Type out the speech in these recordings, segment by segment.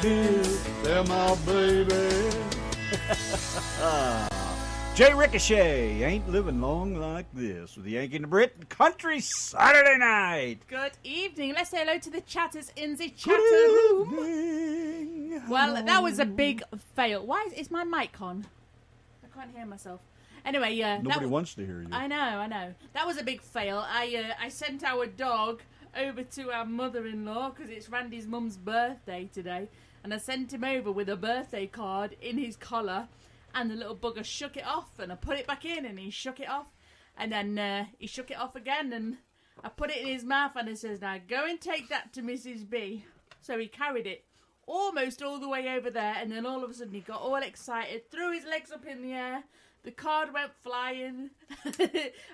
this. They're my baby. Jay Ricochet ain't living long like this with the Yankee and the Brit Country Saturday Night. Good evening. Let's say hello to the chatters in the chatter room. Evening. Well, that was a big fail. Why is my mic on? I can't hear myself. Anyway, Nobody wants to hear you. I know. That was a big fail. I sent our dog over to our mother-in-law because it's Randy's mum's birthday today, and I sent him over with a birthday card in his collar, and the little bugger shook it off, and I put it back in, and he shook it off, and then he shook it off again, and I put it in his mouth, and I says, now go and take that to Mrs. B. So he carried it almost all the way over there, and then all of a sudden he got all excited, threw his legs up in the air, the card went flying,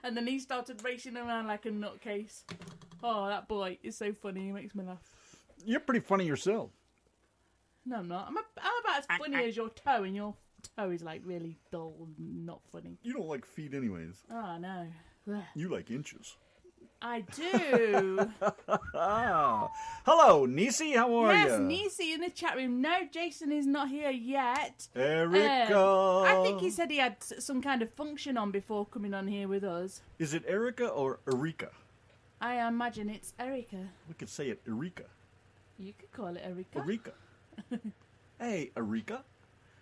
and then he started racing around like a nutcase. Oh, that boy is so funny. He makes me laugh. You're pretty funny yourself. No, I'm not. I'm about as funny as your toe, and your toe is like really dull and not funny. You don't like feet anyways. Oh, no. You like inches. I do. Hello, Nisi. How are you? Yes, Nisi in the chat room. No, Jason is not here yet. Erica. I think he said he had some kind of function on before coming on here with us. Is it Erica or Erika? I imagine it's Erica. We could say it Erika. You could call it Erica. Erika. Hey, Erika.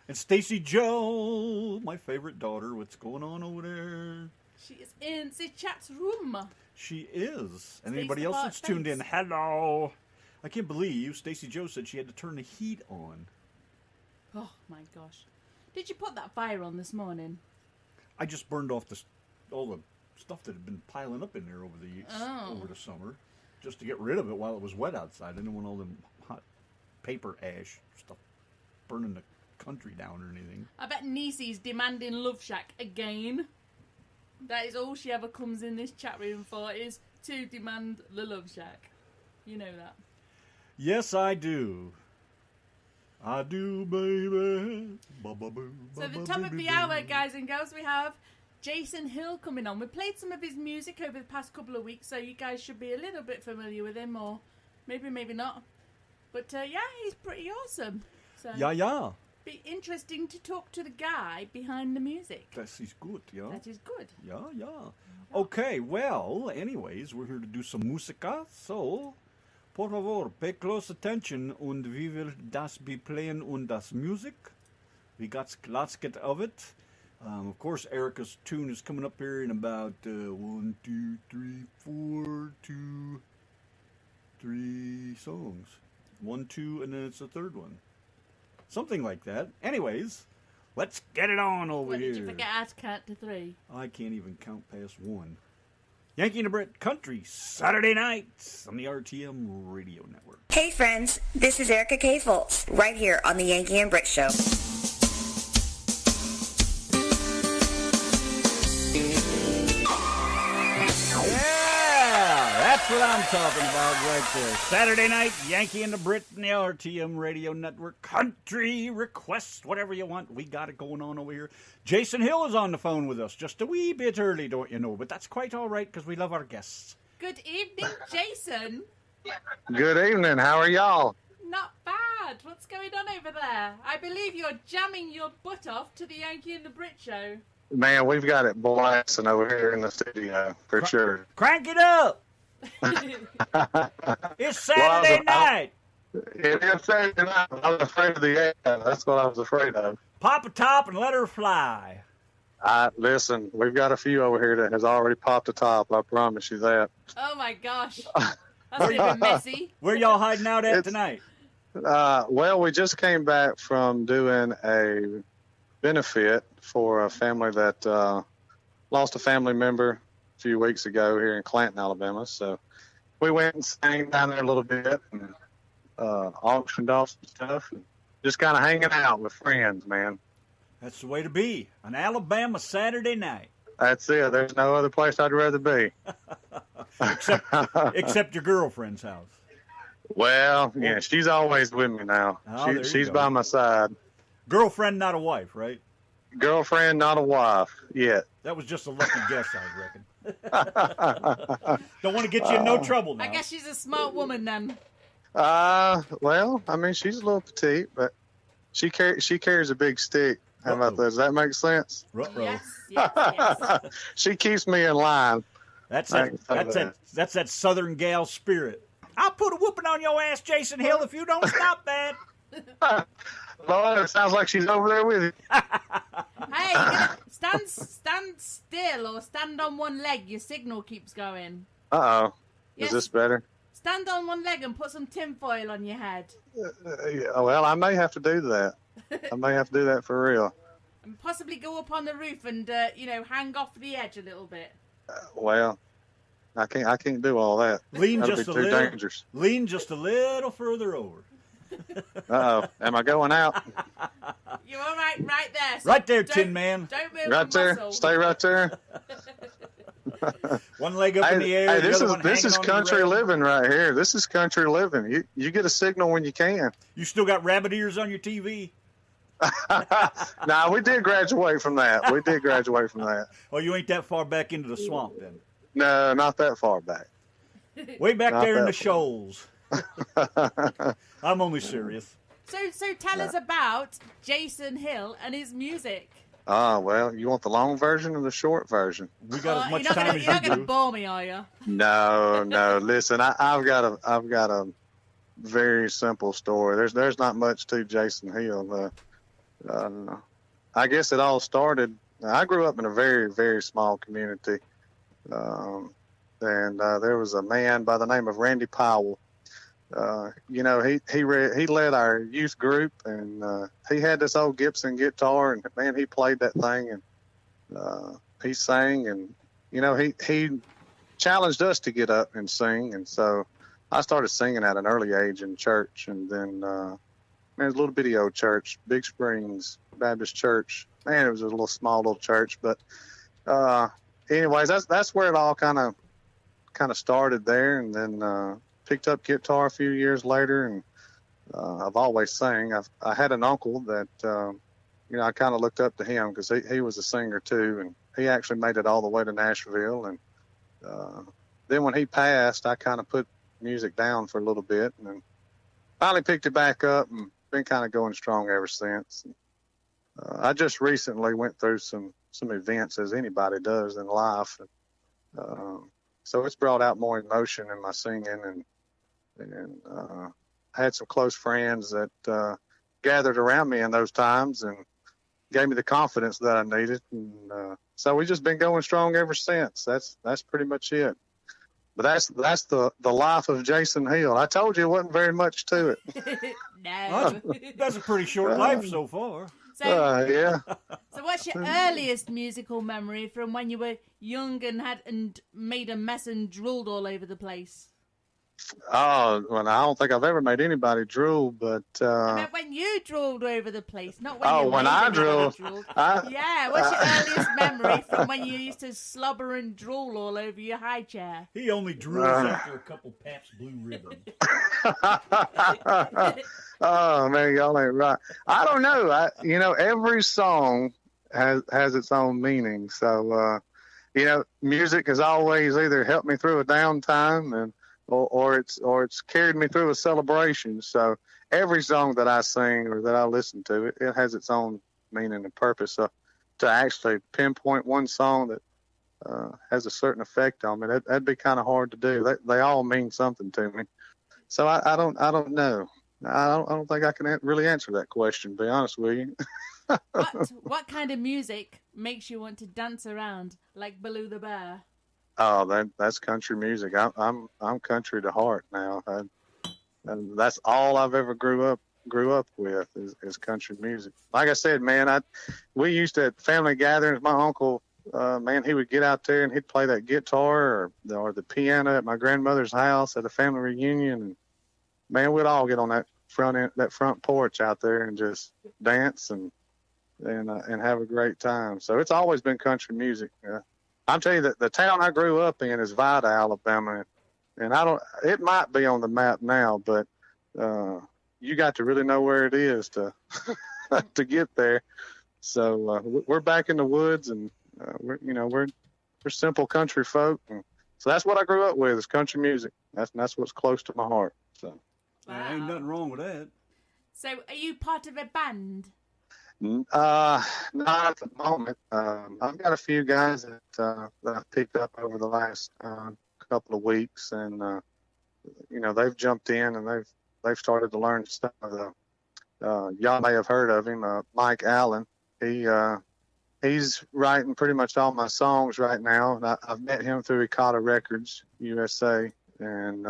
And Stacy Joe, my favorite daughter. What's going on over there? She is in the chat room. She is. And Stacey anybody else that's tuned in, thanks. hello. I can't believe Stacy Joe said she had to turn the heat on. Oh, my gosh. Did you put that fire on this morning? I just burned off all the stuff that had been piling up in there over the summer, just to get rid of it while it was wet outside. I didn't want all them hot paper ash stuff burning the country down or anything. I bet Nisi's demanding Love Shack again. That is all she ever comes in this chat room for, is to demand the Love Shack. You know that. Yes, I do. I do, baby. So the top of the hour, guys and girls, we have Jason Hill coming on. We played some of his music over the past couple of weeks, so you guys should be a little bit familiar with him, or maybe not. But yeah, he's pretty awesome. So Yeah. be interesting to talk to the guy behind the music. That is good, yeah. That is good. Yeah. Okay, well, anyways, we're here to do some música, so por favor, pay close attention und we will das be playing und das Musik. We got lots of it. Of course, Erica's tune is coming up here in about 1, 2, 3, 4, 2, 3 songs. 1, 2, and then it's the third one. Something like that. Anyways, let's get it on over here. Did you forget how to count to 3? I can't even count past 1. Yankee and the Brit Country Saturday nights on the RTM Radio Network. Hey friends, this is Erica K. Foltz, right here on the Yankee and Brit Show. That's what I'm talking about right there. Saturday night, Yankee and the Brit and the RTM Radio Network. Country requests, whatever you want. We got it going on over here. Jason Hill is on the phone with us. Just a wee bit early, don't you know? But that's quite all right because we love our guests. Good evening, Jason. Good evening. How are y'all? Not bad. What's going on over there? I believe you're jamming your butt off to the Yankee and the Brit show. Man, we've got it blasting over here in the studio, for sure. Crank it up! It's Saturday night! It is Saturday night. I was afraid of the air. That's what I was afraid of. Pop a top and let her fly. Listen, we've got a few over here that has already popped a top. I promise you that. Oh my gosh. That's even messy. Where y'all hiding out at tonight? Well, we just came back from doing a benefit for a family that lost a family member a few weeks ago here in Clanton, Alabama. So we went and sang down there a little bit and auctioned off some stuff and just kind of hanging out with friends, man. That's the way to be. An Alabama Saturday night. That's it. There's no other place I'd rather be. Except your girlfriend's house. Well, yeah, she's always with me now. Oh, She's by my side. Girlfriend, not a wife, right? Girlfriend, not a wife yet. That was just a lucky guess, I reckon. Don't want to get you in no trouble now. I guess she's a smart woman then. Well, I mean, she's a little petite, but she carries a big stick. How about that? Does that make sense? Yes, yes. She keeps me in line. That's that Southern gal spirit. I'll put a whooping on your ass, Jason Hill, if you don't stop that. Lord, it sounds like she's over there with you. Hey, you gotta stand still or stand on one leg. Your signal keeps going. Uh-oh. Yes. Is this better? Stand on one leg and put some tinfoil on your head. Yeah, well, I may have to do that. I may have to do that for real. And possibly go up on the roof and, hang off the edge a little bit. Well, I can't do all that. Lean That'll just be a too little. dangerous. Lean just a little further over. Uh-oh. Am I going out? You're all right there. So Right there, Tin Man. Don't move Right there. muscle. Stay right there. One leg up in the air. Hey, the other one this is hanging on the country rail. living right here. This is country living. You get a signal when you can. You still got rabbit ears on your TV? Nah, we did graduate from that. Oh, you ain't that far back into the swamp then? No, not that far back. Way back Not there in that the shoals. I'm only serious. So tell us about Jason Hill and his music. Well, you want the long version or the short version? We got as much You're time as not you gonna do. bore me, are you? No. Listen, I've got a very simple story. There's not much to Jason Hill. I guess it all started. I grew up in a very, very small community, and there was a man by the name of Randy Powell. He led our youth group, and he had this old Gibson guitar, and man, he played that thing, and he sang, and he challenged us to get up and sing, and so I started singing at an early age in church, and then it was a little bitty old church, Big Springs Baptist Church. Man, it was a small little church, but anyways, that's where it all kind of started there, and then picked up guitar a few years later, and I've always sang. I had an uncle that I kind of looked up to him because he was a singer too, and he actually made it all the way to Nashville, and then when he passed, I kind of put music down for a little bit, and then finally picked it back up and been kind of going strong ever since. I just recently went through some events, as anybody does in life, so it's brought out more emotion in my singing, and I had some close friends that gathered around me in those times and gave me the confidence that I needed, and so we've just been going strong ever since. That's pretty much it. But that's the life of Jason Hill. I told you it wasn't very much to it. No. That's a pretty short life so far. Yeah. So what's your earliest musical memory from when you were young and made a mess and drooled all over the place? Oh, well, I don't think I've ever made anybody drool, but I meant when you drooled over the place, not when when I drooled. Yeah, what's your earliest memory from when you used to slobber and drool all over your high chair? He only drools after a couple Pabst Blue Ribbons. Oh man, y'all ain't right. I don't know. Every song has its own meaning. So music has always either helped me through a downtime and or it's carried me through a celebration. So every song that I sing or that I listen to, it has its own meaning and purpose. So to actually pinpoint one song that has a certain effect on me, that'd be kind of hard to do. They all mean something to me. So I don't know. I don't think I can really answer that question, to be honest with you. What kind of music makes you want to dance around like Baloo the Bear? Oh, that's country music. I'm country to heart now, and that's all I've ever grew up with is country music. Like I said, man, we used to at family gatherings. My uncle, he would get out there and he'd play that guitar or the piano at my grandmother's house at a family reunion, and man, we'd all get on that front porch out there and just dance and have a great time. So it's always been country music. I'm telling you that the town I grew up in is Vida, Alabama, and it might be on the map now, but you got to really know where it is to to get there. So we're back in the woods, and we're simple country folk, and so that's what I grew up with is country music. That's what's close to my heart. So There ain't nothing wrong with that. So, are you part of a band? Not at the moment. I've got a few guys that I've picked up over the last couple of weeks, and they've jumped in and they've started to learn stuff. Y'all may have heard of him, Mike Allen. He's writing pretty much all my songs right now, and I've met him through Ekata Records USA, and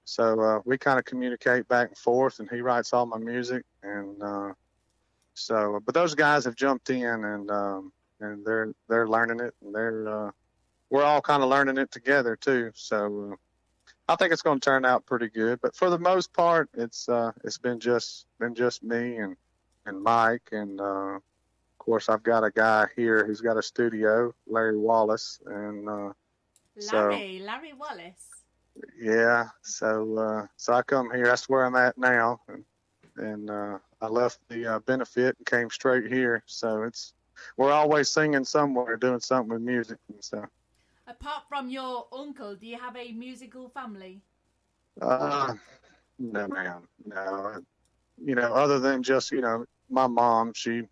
so we kind of communicate back and forth, and he writes all my music, and but those guys have jumped in, and they're learning it, and we're all kind of learning it together too. So I think it's going to turn out pretty good. But for the most part, it's been just me and Mike, and of course I've got a guy here who's got a studio, Larry Wallace, and Larry Wallace. Yeah, so I come here. That's where I'm at now, and I left the benefit and came straight here. So we're always singing somewhere, doing something with music and stuff. Apart from your uncle, do you have a musical family? No, ma'am. No. Other than just my mom, she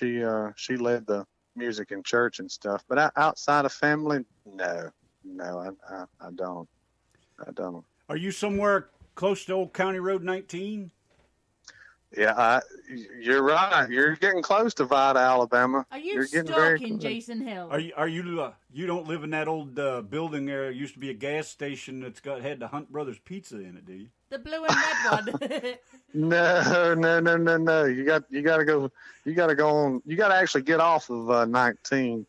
led the music in church and stuff. But outside of family, no, I don't. Are you somewhere close to Old County Road 19? Yeah, you're right. You're getting close to Vida, Alabama. Are you You're stalking Jason Hill? Are you you don't live in that old building there? It used to be a gas station that's had the Hunt Brothers Pizza in it, do you? The blue and red one. No. You got to go. You got to go on. You got to actually get off of 19.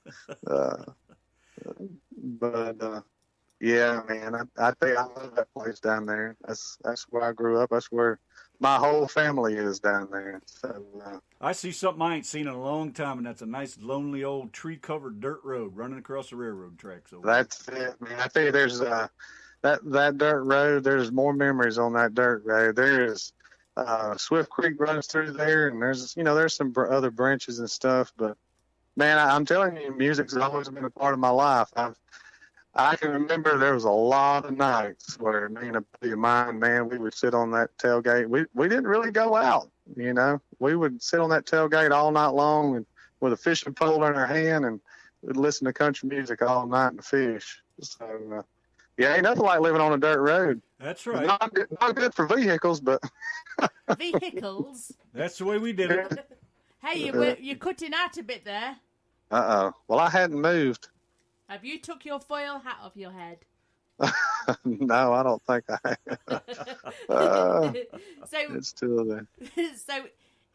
But yeah, man, I tell you, I love that place down there. That's where I grew up. That's where my whole family is down there. So I see something I ain't seen in a long time, and that's a nice, lonely old tree-covered dirt road running across the railroad tracks. That's it, man. I tell you, there's that dirt road. There's more memories on that dirt road. There's Swift Creek runs through there, and there's some other branches and stuff. But man, I'm telling you, music's always been a part of my life. I can remember there was a lot of nights where me and a buddy of mine, man, we would sit on that tailgate. We didn't really go out, We would sit on that tailgate all night long and with a fishing pole in our hand, and we'd listen to country music all night and fish. So, yeah, ain't nothing like living on a dirt road. That's right. Not good for vehicles, but... Vehicles? That's the way we did it. Hey, you're cutting out a bit there. Uh-oh. Well, I hadn't moved. Have you took your foil hat off your head? No, I don't think I have. It's still there. So,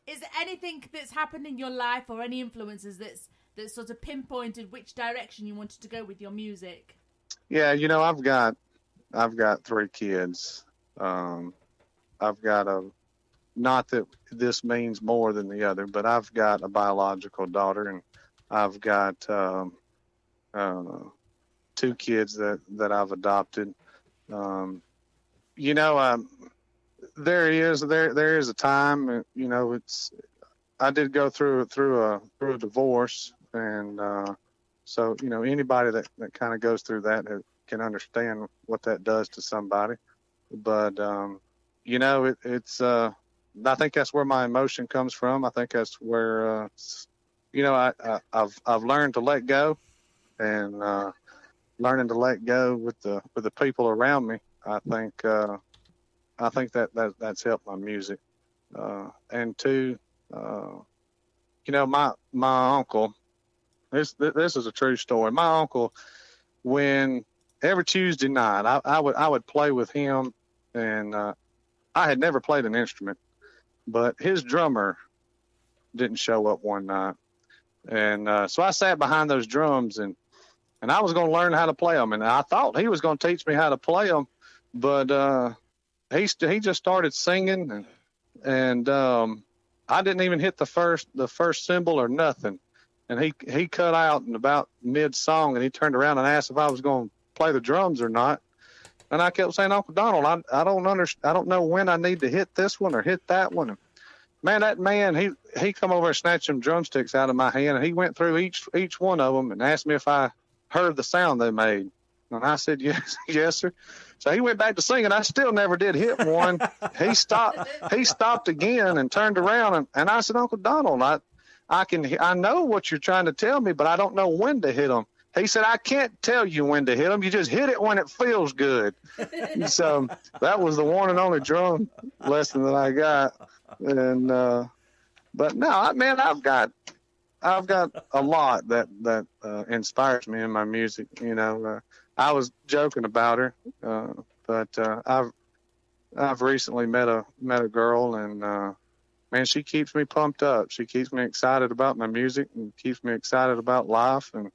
is there anything that's happened in your life or any influences that's sort of pinpointed which direction you wanted to go with your music? Yeah, I've got 3 kids. I've got not that this means more than the other, but I've got a biological daughter, and I've got 2 kids that I've adopted. There is a time, I did go through a divorce, and so anybody that kind of goes through that can understand what that does to somebody. But it's I think that's where my emotion comes from. I think that's where I've learned to let go, and learning to let go with the people around me. I think that's helped my music. And 2, my uncle. This is a true story. My uncle, when every Tuesday night, I would play with him, and I had never played an instrument, but his drummer didn't show up one night, and so I sat behind those drums, and I was going to learn how to play them, and I thought he was going to teach me how to play them, but he just started singing, and I didn't even hit the first cymbal or nothing, and he cut out in about mid song, and he turned around and asked if I was going to play the drums or not. And I kept saying, Uncle Donald, I don't know when I need to hit this one or hit that one. And man, that man, he come over and snatched some drumsticks out of my hand, and he went through each one of them and asked me if I heard the sound they made. And I said, yes, yes, sir. So he went back to singing. I still never did hit one. He stopped again and turned around. And I said, Uncle Donald, I know what you're trying to tell me, but I don't know when to hit them. He said, I can't tell you when to hit them. You just hit it when it feels good. So that was the one and only drum lesson that I got. And, but no, man, I've got a lot that inspires me in my music. You know, I was joking about her, but I've recently met a girl, and man, she keeps me pumped up. She keeps me excited about my music and keeps me excited about life. And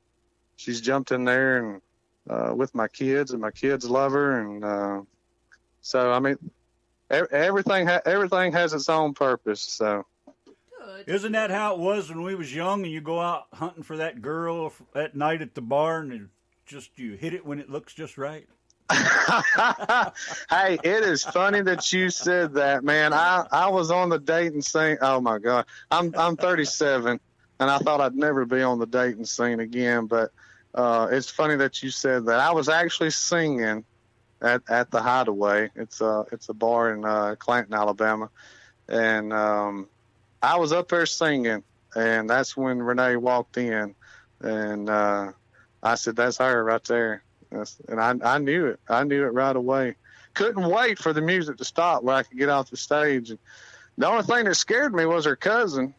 she's jumped in there and with my kids, and my kids love her. And so, I mean, everything has its own purpose. So. Isn't that how it was when we was young and you go out hunting for that girl at night at the bar and you hit it when it looks just right? Hey, it is funny that you said that, man. I was on the dating scene. Oh my God, I'm 37, and I thought I'd never be on the dating scene again. But it's funny that you said that. I was actually singing at the Hideaway. It's a bar in Clanton, Alabama, and I was up there singing, and that's when Renee walked in, and I said, "That's her right there." And I knew it. I knew it right away. Couldn't wait for the music to stop where I could get off the stage. And the only thing that scared me was her cousin.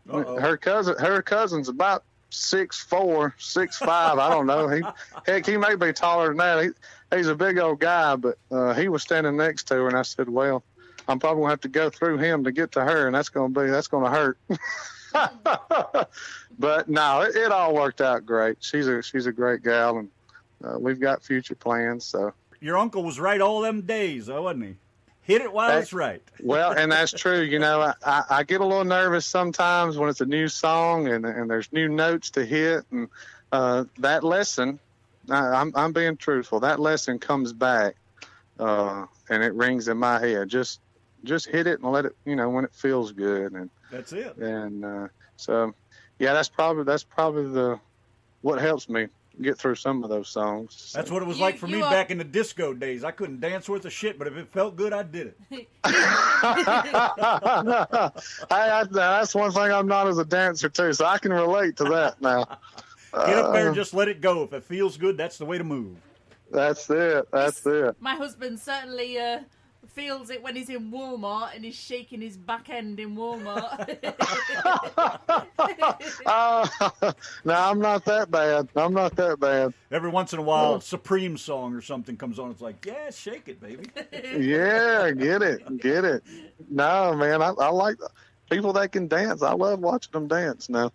Uh-oh. Her cousin's about 6'4", 6'5". I don't know. He may be taller than that. He's a big old guy, but he was standing next to her, and I said, "Well, I'm probably gonna have to go through him to get to her, and that's gonna hurt." But no, it all worked out great. She's a great gal, and we've got future plans. So your uncle was right all them days, though, wasn't he? Hit it while it's right. Well, and that's true. You know, I get a little nervous sometimes when it's a new song and there's new notes to hit, and that lesson, I'm being truthful, that lesson comes back and it rings in my head. Just hit it and let it, when it feels good. And that's it. And so, yeah, that's probably what helps me get through some of those songs. So. That's what it was like for me back in the disco days. I couldn't dance worth a shit, but if it felt good, I did it. That's one thing I'm not as a dancer too, so I can relate to that now. Get up there and just let it go. If it feels good, that's the way to move. That's it. My husband certainly feels it when he's in Walmart and he's shaking his back end in Walmart. No, I'm not that bad. Every once in a while, a Supreme song or something comes on. It's like, yeah, shake it, baby. Yeah, get it. No, man, I like people that can dance. I love watching them dance now.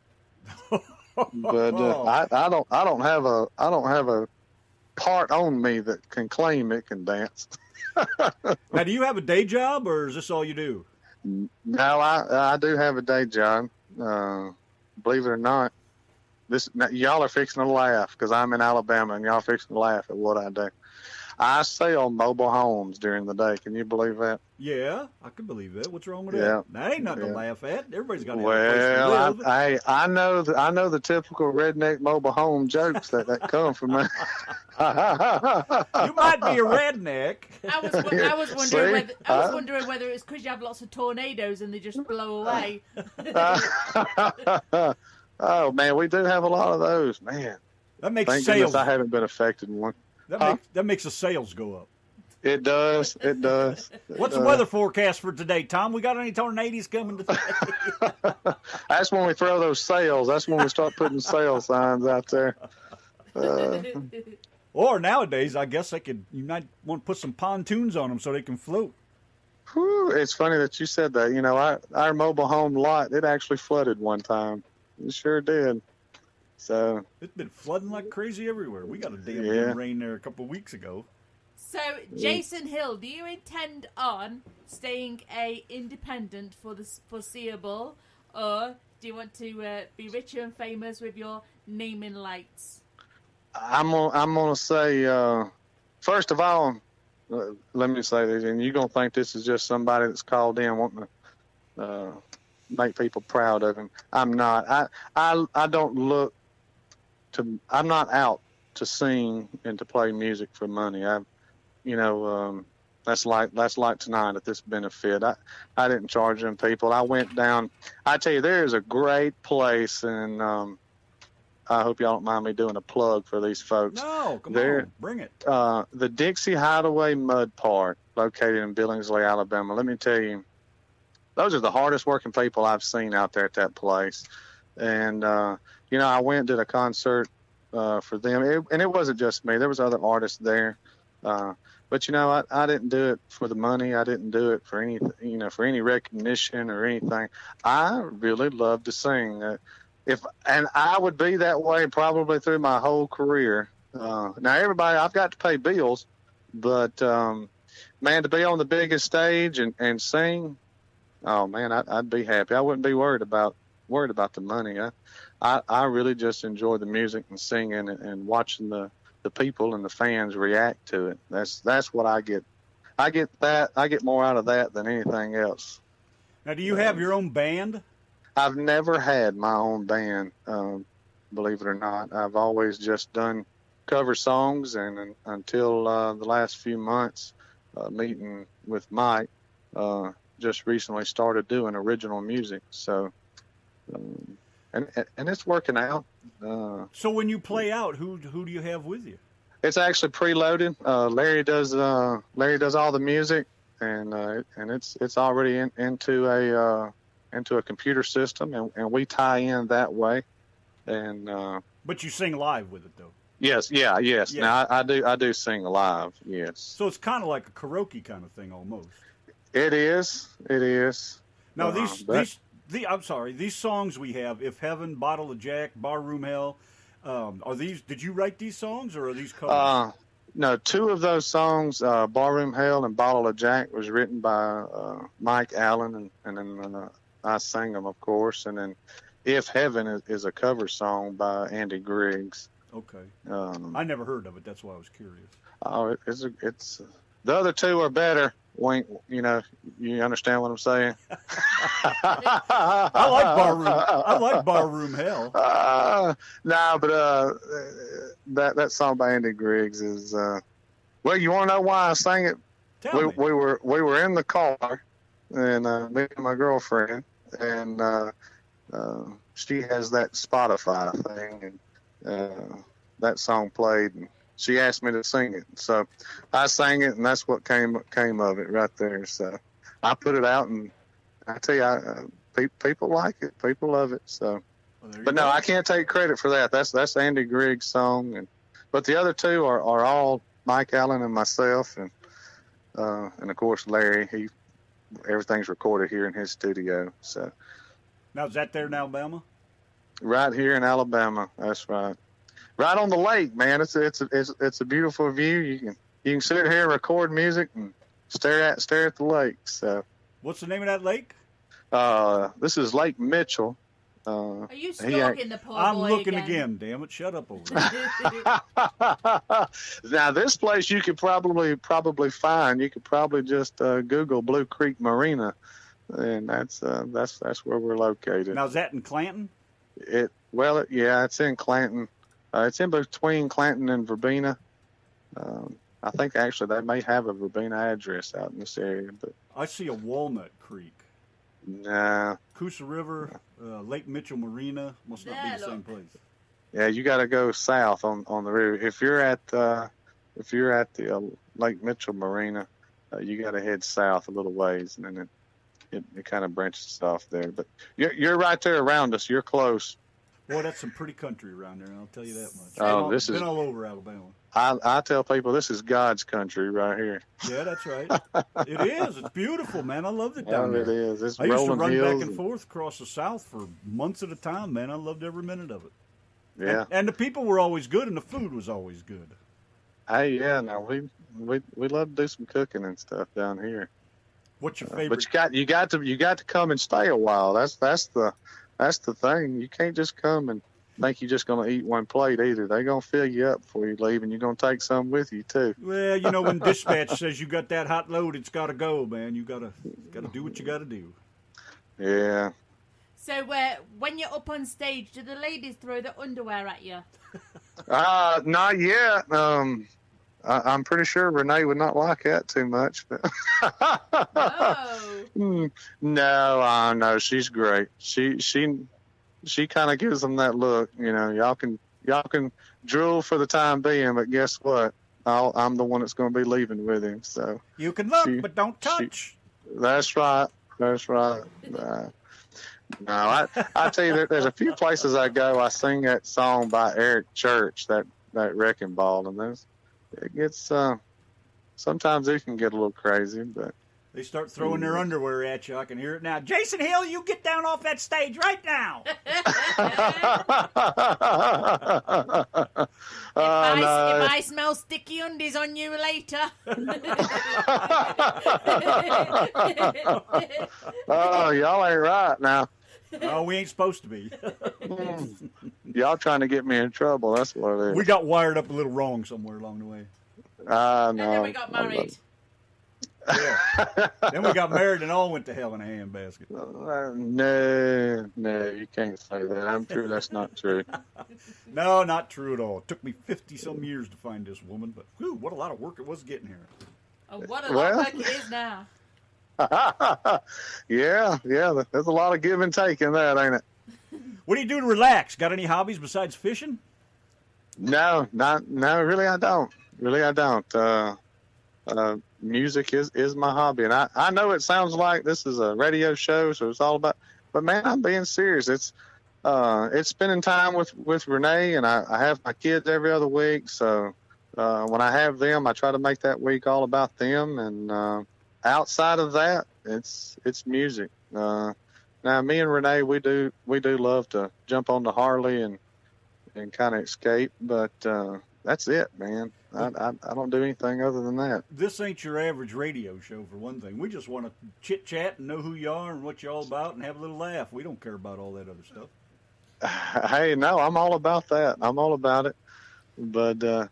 But I don't have a part on me that can claim it can dance. Now, do you have a day job, or is this all you do? No, I do have a day job. Believe it or not, y'all are fixing to laugh because I'm in Alabama, and y'all are fixing to laugh at what I do. I sell mobile homes during the day. Can you believe that? Yeah, I can believe that. What's wrong with that? That ain't nothing to laugh at. Everybody's got to have a place to live. I know the typical redneck mobile home jokes that come from me. You might be a redneck. I was wondering whether it's because you have lots of tornadoes and they just blow away. Oh man, we do have a lot of those, man. That makes Thank sales. goodness I haven't been affected in one. That makes the sales go up. It does. What's the weather forecast for today, Tom? We got any tornadoes coming today? That's when we throw those sails. That's when we start putting sail signs out there. Or nowadays, I guess you might want to put some pontoons on them so they can float. Whew, it's funny that you said that. Our mobile home lot, it actually flooded one time. It sure did. So it's been flooding like crazy everywhere. We got a damn rain there a couple of weeks ago. So, Jason Hill, do you intend on staying independent for the foreseeable, or do you want to be rich and famous with your naming lights? I'm gonna say, first of all, let me say this, and you're gonna think this is just somebody that's called in wanting to make people proud of him. I'm not. I don't look to. I'm not out to sing and to play music for money. You know, that's like tonight at this benefit. I didn't charge them people. I went down. I tell you, there is a great place, and I hope y'all don't mind me doing a plug for these folks. No, come on, bring it. The Dixie Hideaway Mud Park, located in Billingsley, Alabama. Let me tell you, those are the hardest working people I've seen out there at that place. And you know, I went and did a concert for them, and it wasn't just me. There was other artists there. But you know, I didn't do it for the money. I didn't do it for any, you know, for any recognition or anything. I really love to sing. And I would be that way probably through my whole career. Now everybody, I've got to pay bills, but man, to be on the biggest stage and sing, oh man, I'd be happy. I wouldn't be worried about the money. I really just enjoy the music and singing and watching the people and the fans react to it. That's what I get. I get more out of that than anything else. Now, do you have your own band? I've never had my own band, believe it or not. I've always just done cover songs, and until the last few months, meeting with Mike, just recently started doing original music. So, and it's working out. So when you play out, who do you have with you? It's actually preloaded. Larry does all the music, and it's already into a computer system, and we tie in that way. And but you sing live with it, though. Yes. Now I do sing live. Yes. So it's kind of like a karaoke kind of thing, almost. It is. Now these songs we have, If Heaven, Bottle of Jack, Barroom Hell, are these? Did you write these songs, or are these covers? No, two of those songs, Barroom Hell and Bottle of Jack, was written by Mike Allen, and then I sang them, of course, and then If Heaven is a cover song by Andy Griggs. Okay. I never heard of it. That's why I was curious. Oh, it's the other two are better. Wink, you know, you understand what I'm saying? I like Barroom Hell. No, but that song by Andy Griggs is well, you want to know why I sang it? Tell me. We were in the car, and me and my girlfriend, and she has that Spotify thing, and that song played, and she asked me to sing it, so I sang it, and that's what came of it right there. So I put it out, and I tell you, people like it, people love it. So, but no, I can't take credit for that. That's Andy Griggs' song, but the other two are all Mike Allen and myself, and of course Larry. Everything's recorded here in his studio. So now, is that there in Alabama? Right here in Alabama. That's right. Right on the lake, man. It's a beautiful view. You can sit here and record music and stare at the lake. So, what's the name of that lake? This is Lake Mitchell. Are you stalking the poor boy I'm looking again? Damn it! Shut up over there. Now, this place you could probably find. You could probably just Google Blue Creek Marina, and that's where we're located. Now, is that in Clanton? It's in Clanton. It's in between Clanton and Verbena. I think actually they may have a Verbena address out in this area, but I see a Walnut Creek. Nah. Coosa River, Lake Mitchell Marina must not be the same place. Yeah, you got to go south on the river. If you're at the Lake Mitchell Marina, you got to head south a little ways, and then it kind of branches off there. But you're right there around us. You're close. Boy, that's some pretty country around there, I'll tell you that much. Oh, been all over Alabama. I tell people this is God's country right here. Yeah, that's right. It is. It's beautiful, man. I love it down there. It is. It's I used to rolling run back and forth across the South for months at a time, man. I loved every minute of it. Yeah. And the people were always good, and the food was always good. Hey, yeah. Now we love to do some cooking and stuff down here. What's your favorite? But you got to come and stay a while. That's the thing. You can't just come and think you're just going to eat one plate either. They're going to fill you up before you leave, and you're going to take some with you too. Well, you know, when dispatch says you got that hot load, it's got to go, man. You got to do what you got to do. Yeah. So when you're up on stage, do the ladies throw the underwear at you? Not yet. I'm pretty sure Renee would not like that too much. But Oh. no, she's great. She kind of gives them that look. Y'all can drool for the time being, but guess what? I'm the one that's going to be leaving with him. So You can look, but don't touch. that's right. That's right. No, I tell you, there's a few places I go. I sing that song by Eric Church, that Wrecking Ball, and it gets sometimes it can get a little crazy, but They start throwing their underwear at you. I can hear it now. Jason Hill, you get down off that stage right now. If I smell sticky undies on you later. Oh, y'all ain't right now. Oh, we ain't supposed to be. Y'all trying to get me in trouble. That's what it is. We got wired up a little wrong somewhere along the way. No. And then we got married. Yeah. Then we got married and all went to hell in a handbasket. No, you can't say that. I'm sure that's not true. No, not true at all. It took me 50-some years to find this woman, but whew, what a lot of work it was getting here. Oh, what a lot of work it is now. Yeah, there's a lot of give and take in that, ain't it? What do you do to relax? Got any hobbies besides fishing? No, really I don't. Music is my hobby, and I know it sounds like this is a radio show, so it's all about, but man, I'm being serious. It's spending time with Renee, and I have my kids every other week, so when I have them, I try to make that week all about them, and outside of that, it's music. Now, me and Renee, we do love to jump on the Harley and kind of escape, but that's it, man. I don't do anything other than that. This ain't your average radio show, for one thing. We just want to chit-chat and know who you are and what you're all about and have a little laugh. We don't care about all that other stuff. Hey, no, I'm all about that. I'm all about it. But,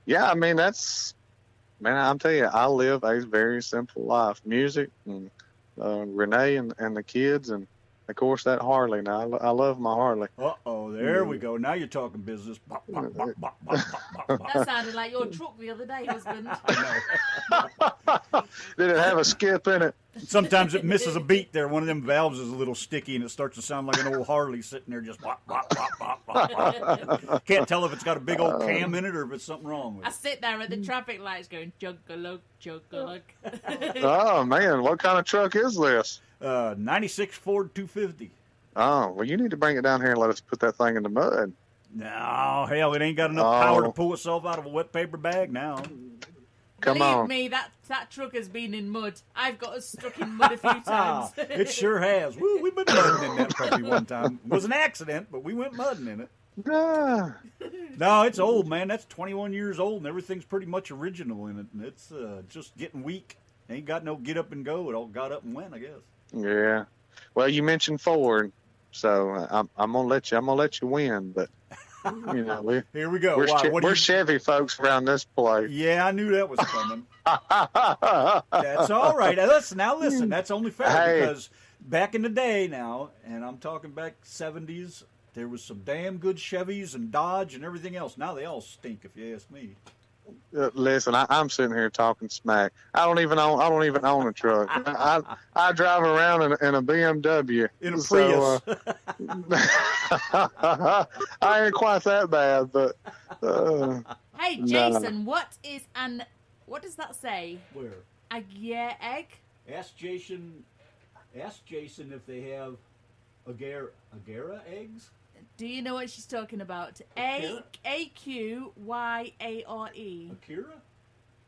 yeah, I mean, I'm telling you, I live a very simple life. Music and Renee and the kids, and of course that Harley. Now I love my Harley. There we go. Now you're talking business. Bop, bop, bop, bop, bop, bop, bop. That sounded like your truck the other day, husband. Did it have a skip in it? Sometimes it misses a beat there. One of them valves is a little sticky, and it starts to sound like an old Harley sitting there just bop, bop, bop, bop, bop, bop. Can't tell if it's got a big old cam in it or if it's something wrong with I it. sit there at the traffic lights going, juggalug, juggalug. Oh, man, what kind of truck is this? 96 Ford 250. Oh, well, you need to bring it down here and let us put that thing in the mud. No, hell, it ain't got enough power to pull itself out of a wet paper bag now. Come Believe on. me, that truck has been in mud. I've got us stuck in mud a few times. It sure has. Woo, we've been mudding in that puppy one time. It was an accident, but we went mudding in it. Ah. No, it's old, man. That's 21 years old, and everyth's pretty much original in it. And it's just getting weak. Ain't got no get up and go. It all got up and went, I guess. Yeah. Well, you mentioned Ford, so I'm gonna let you win, but you know Here we go. We're Chevy folks around this place. Yeah, I knew that was coming. That's all right. Now listen. That's only fair because back in the day now, and I'm talking back 70s, there was some damn good Chevys and Dodge and everything else. Now they all stink, if you ask me. Listen, I'm sitting here talking smack. I don't even own a truck. I drive around in a BMW. In a Prius. I ain't quite that bad, but. Hey, Jason, what does that say? Where? A yeah egg? Ask Jason if they have Agera eggs. Do you know what she's talking about? Akira? A-Q-Y-A-R-E. Akira?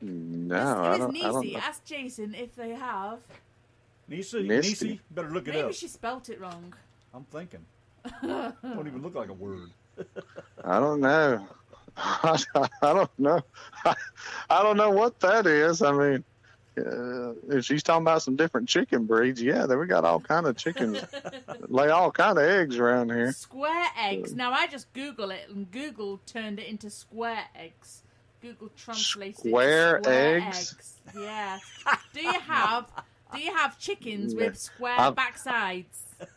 No, It I was don't Nisi. know. Ask Jason if they have. Nisi? Better look it Maybe up. she spelt it wrong. I'm thinking. Don't even look like a word. I don't know. I don't know. I don't know what that is. I mean, if she's talking about some different chicken breeds, yeah, we got all kind of chickens, lay all kind of eggs around here. Square eggs. Now I just Google it, and Google turned it into square eggs. Google translates Square it to square eggs? Yeah. Do you have chickens with square backsides?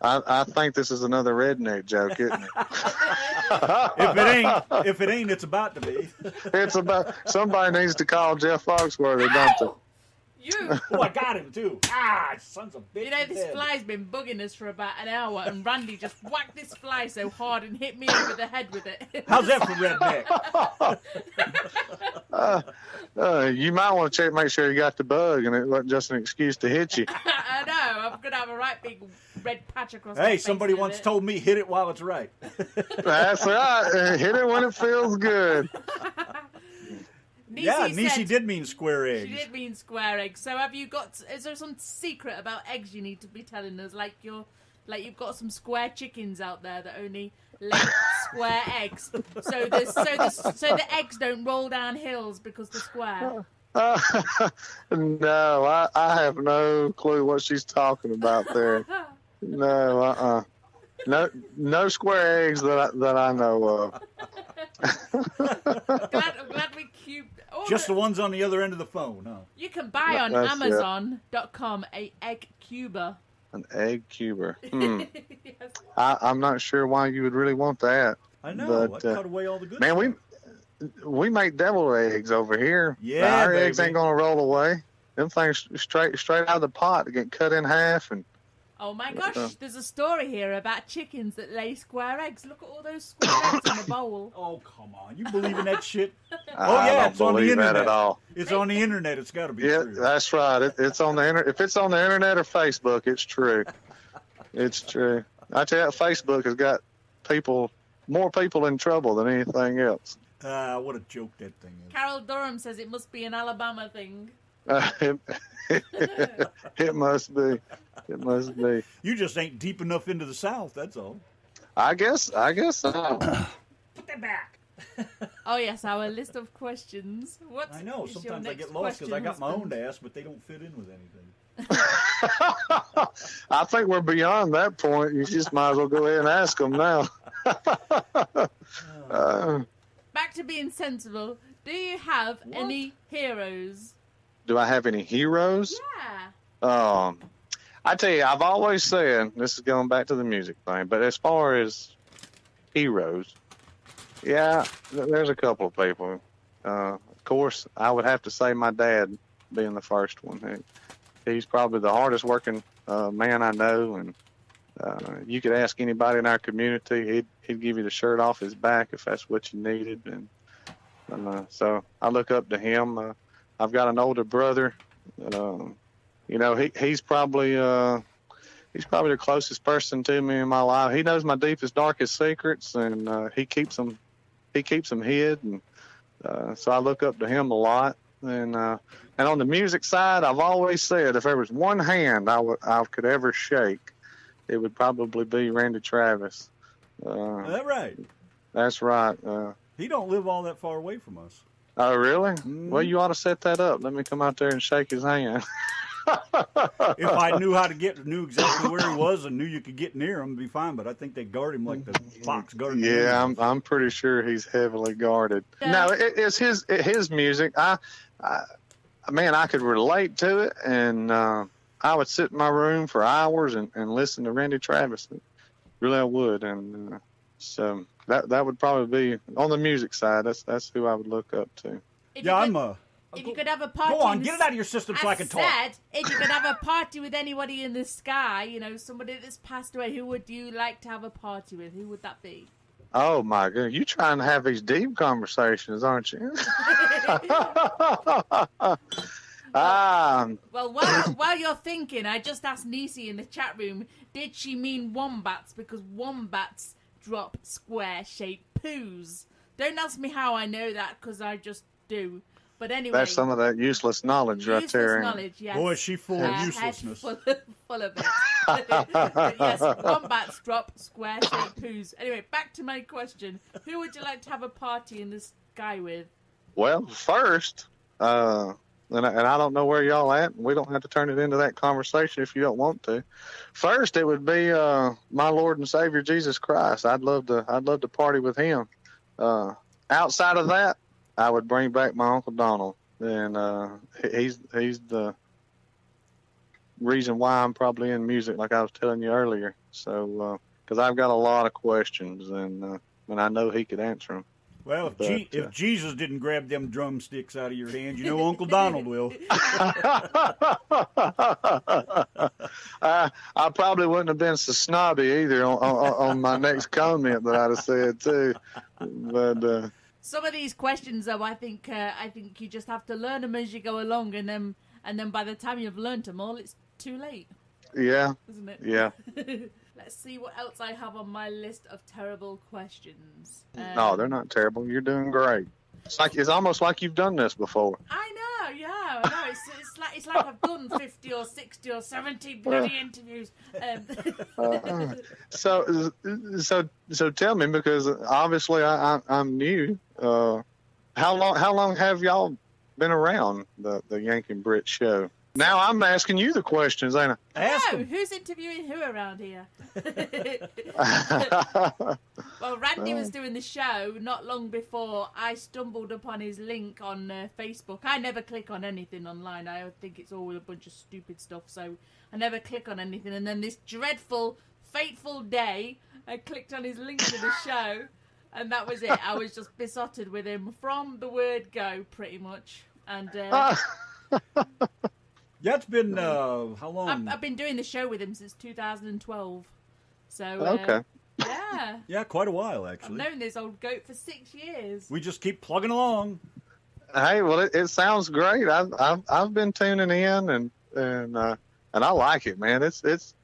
I think this is another redneck joke, isn't it? If it ain't, it's about to be. It's about somebody needs to call Jeff Foxworthy, don't they? You. Oh, I got him too. Ah, sons of bitch. You know, this fly's been bugging us for about an hour, and Randy just whacked this fly so hard and hit me over the head with it. How's that for redneck? You might want to make sure you got the bug, and it wasn't just an excuse to hit you. I know. I'm gonna have a right big red patch across my Hey, face. somebody once told me hit it while it's right. That's right. Hit it when it feels good. Niecy did mean square eggs. She did mean square eggs. So have you got? Is there some secret about eggs you need to be telling us? Like you've got some square chickens out there that only lay square eggs. So the eggs don't roll down hills because they're square. No, I have no clue what she's talking about there. No, no square eggs that I know of. I'm glad we cubed. Just the ones on the other end of the phone, huh? You can buy on Amazon.com a egg cuber. An egg cuber. Yes. I'm not sure why you would really want that. I know. But, I cut away all the good man, stuff. we make deviled eggs over here. Yeah, our baby. eggs ain't gonna roll away. Them things straight out of the pot get cut in half and. Oh my gosh, there's a story here about chickens that lay square eggs. Look at all those square eggs in the bowl. Oh, come on. You believe in that shit? I don't it's on the believe internet. that at all. It's on the internet. It's got to be Yeah, true. that's right. It's on the internet. If it's on the internet or Facebook, it's true. It's true. I tell you, Facebook has got more people in trouble than anything else. What a joke that thing is. Carol Durham says it must be an Alabama thing. It must be. It must be. You just ain't deep enough into the South, that's all. I guess so. Put that back. Oh yes, our list of questions. I know. Is your Sometimes I next get lost because I got my own question, to ask, but they don't fit in with anything. I think we're beyond that point. You just might as well go ahead and ask them now. Back to being sensible. Do you have any heroes? Do I have any heroes? Yeah. I tell you, I've always said, this is going back to the music thing, but as far as heroes, yeah, there's a couple of people. Of course, I would have to say my dad being the first one. He's probably the hardest working man I know, and you could ask anybody in our community, he'd give you the shirt off his back if that's what you needed. And so I look up to him. I've got an older brother. He's probably the closest person to me in my life. He knows my deepest, darkest secrets, and he keeps them hid. And so I look up to him a lot. And on the music side, I've always said if there was one hand I could ever shake, it would probably be Randy Travis. Is that right? That's right. He don't live all that far away from us. Oh, really? Mm. Well, you ought to set that up. Let me come out there and shake his hand. If I knew exactly where he was and knew you could get near him, it'd be fine. But I think they guard him like the fox guarding the Yeah, animals. I'm pretty sure he's heavily guarded. Yeah. No, it's his music. I could relate to it, and I would sit in my room for hours and listen to Randy Travis. Really, I would, and so that would probably be on the music side. That's who I would look up to. If you could have a party. Go on, get it out of your system so I can talk. If you could have a party with anybody in the sky, somebody that's passed away, who would you like to have a party with? Who would that be? Oh my God, you trying to have these deep conversations, aren't you? Well, while you're thinking, I just asked Niecy in the chat room, did she mean wombats? Because wombats drop square-shaped poos. Don't ask me how I know that, because I just do. But anyway. That's some of that useless knowledge right there. Useless knowledge, yes. Boy, is she full of uselessness. Full of it. But yes, wombats drop square-shaped poos. Anyway, back to my question. Who would you like to have a party in the sky with? Well, first, and I don't know where y'all at. We don't have to turn it into that conversation if you don't want to. First, it would be my Lord and Savior Jesus Christ. I'd love to party with him. Outside of that, I would bring back my Uncle Donald, and he's the reason why I'm probably in music, like I was telling you earlier. So, because I've got a lot of questions, and I know he could answer them. Well, if Jesus didn't grab them drumsticks out of your hand, you know Uncle Donald will. I probably wouldn't have been so snobby either on my next comment that I'd have said too. But some of these questions, though, I think you just have to learn them as you go along, and then by the time you've learned them all, it's too late. Yeah. Isn't it? Yeah. Let's see what else I have on my list of terrible questions. No, they're not terrible. You're doing great. It's almost like you've done this before. I know, yeah. I know. It's like I've done 50 or 60 or 70 bloody interviews. So tell me, because obviously I'm new. How long have y'all been around the Yanki and Brit show? Now I'm asking you the questions, ain't I? No, who's interviewing who around here? Well, Randy was doing the show not long before I stumbled upon his link on Facebook. I never click on anything online. I think it's all a bunch of stupid stuff, so I never click on anything. And then this dreadful, fateful day, I clicked on his link to the show, and that was it. I was just besotted with him from the word go, pretty much. And yeah, it's been how long? I've been doing the show with him since 2012. So okay. Yeah. Yeah, quite a while actually. I've known this old goat for 6 years. We just keep plugging along. Hey, well, it sounds great. I've been tuning in and I like it, man. It's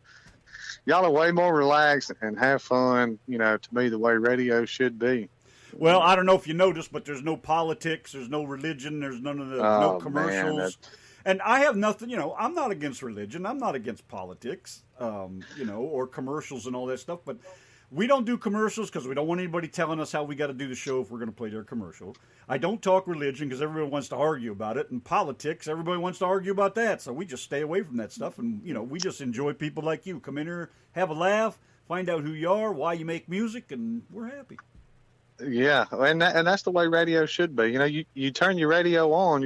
y'all are way more relaxed and have fun. You know, to me, the way radio should be. Well, I don't know if you noticed, but there's no politics, there's no religion, there's none of the no commercials. Man, and I have nothing, I'm not against religion, I'm not against politics, or commercials and all that stuff, but we don't do commercials because we don't want anybody telling us how we got to do the show if we're going to play their commercial. I don't talk religion because everybody wants to argue about it, and politics, everybody wants to argue about that, so we just stay away from that stuff, and, we just enjoy people like you. Come in here, have a laugh, find out who you are, why you make music, and we're happy. Yeah, and that's the way radio should be. You turn your radio on,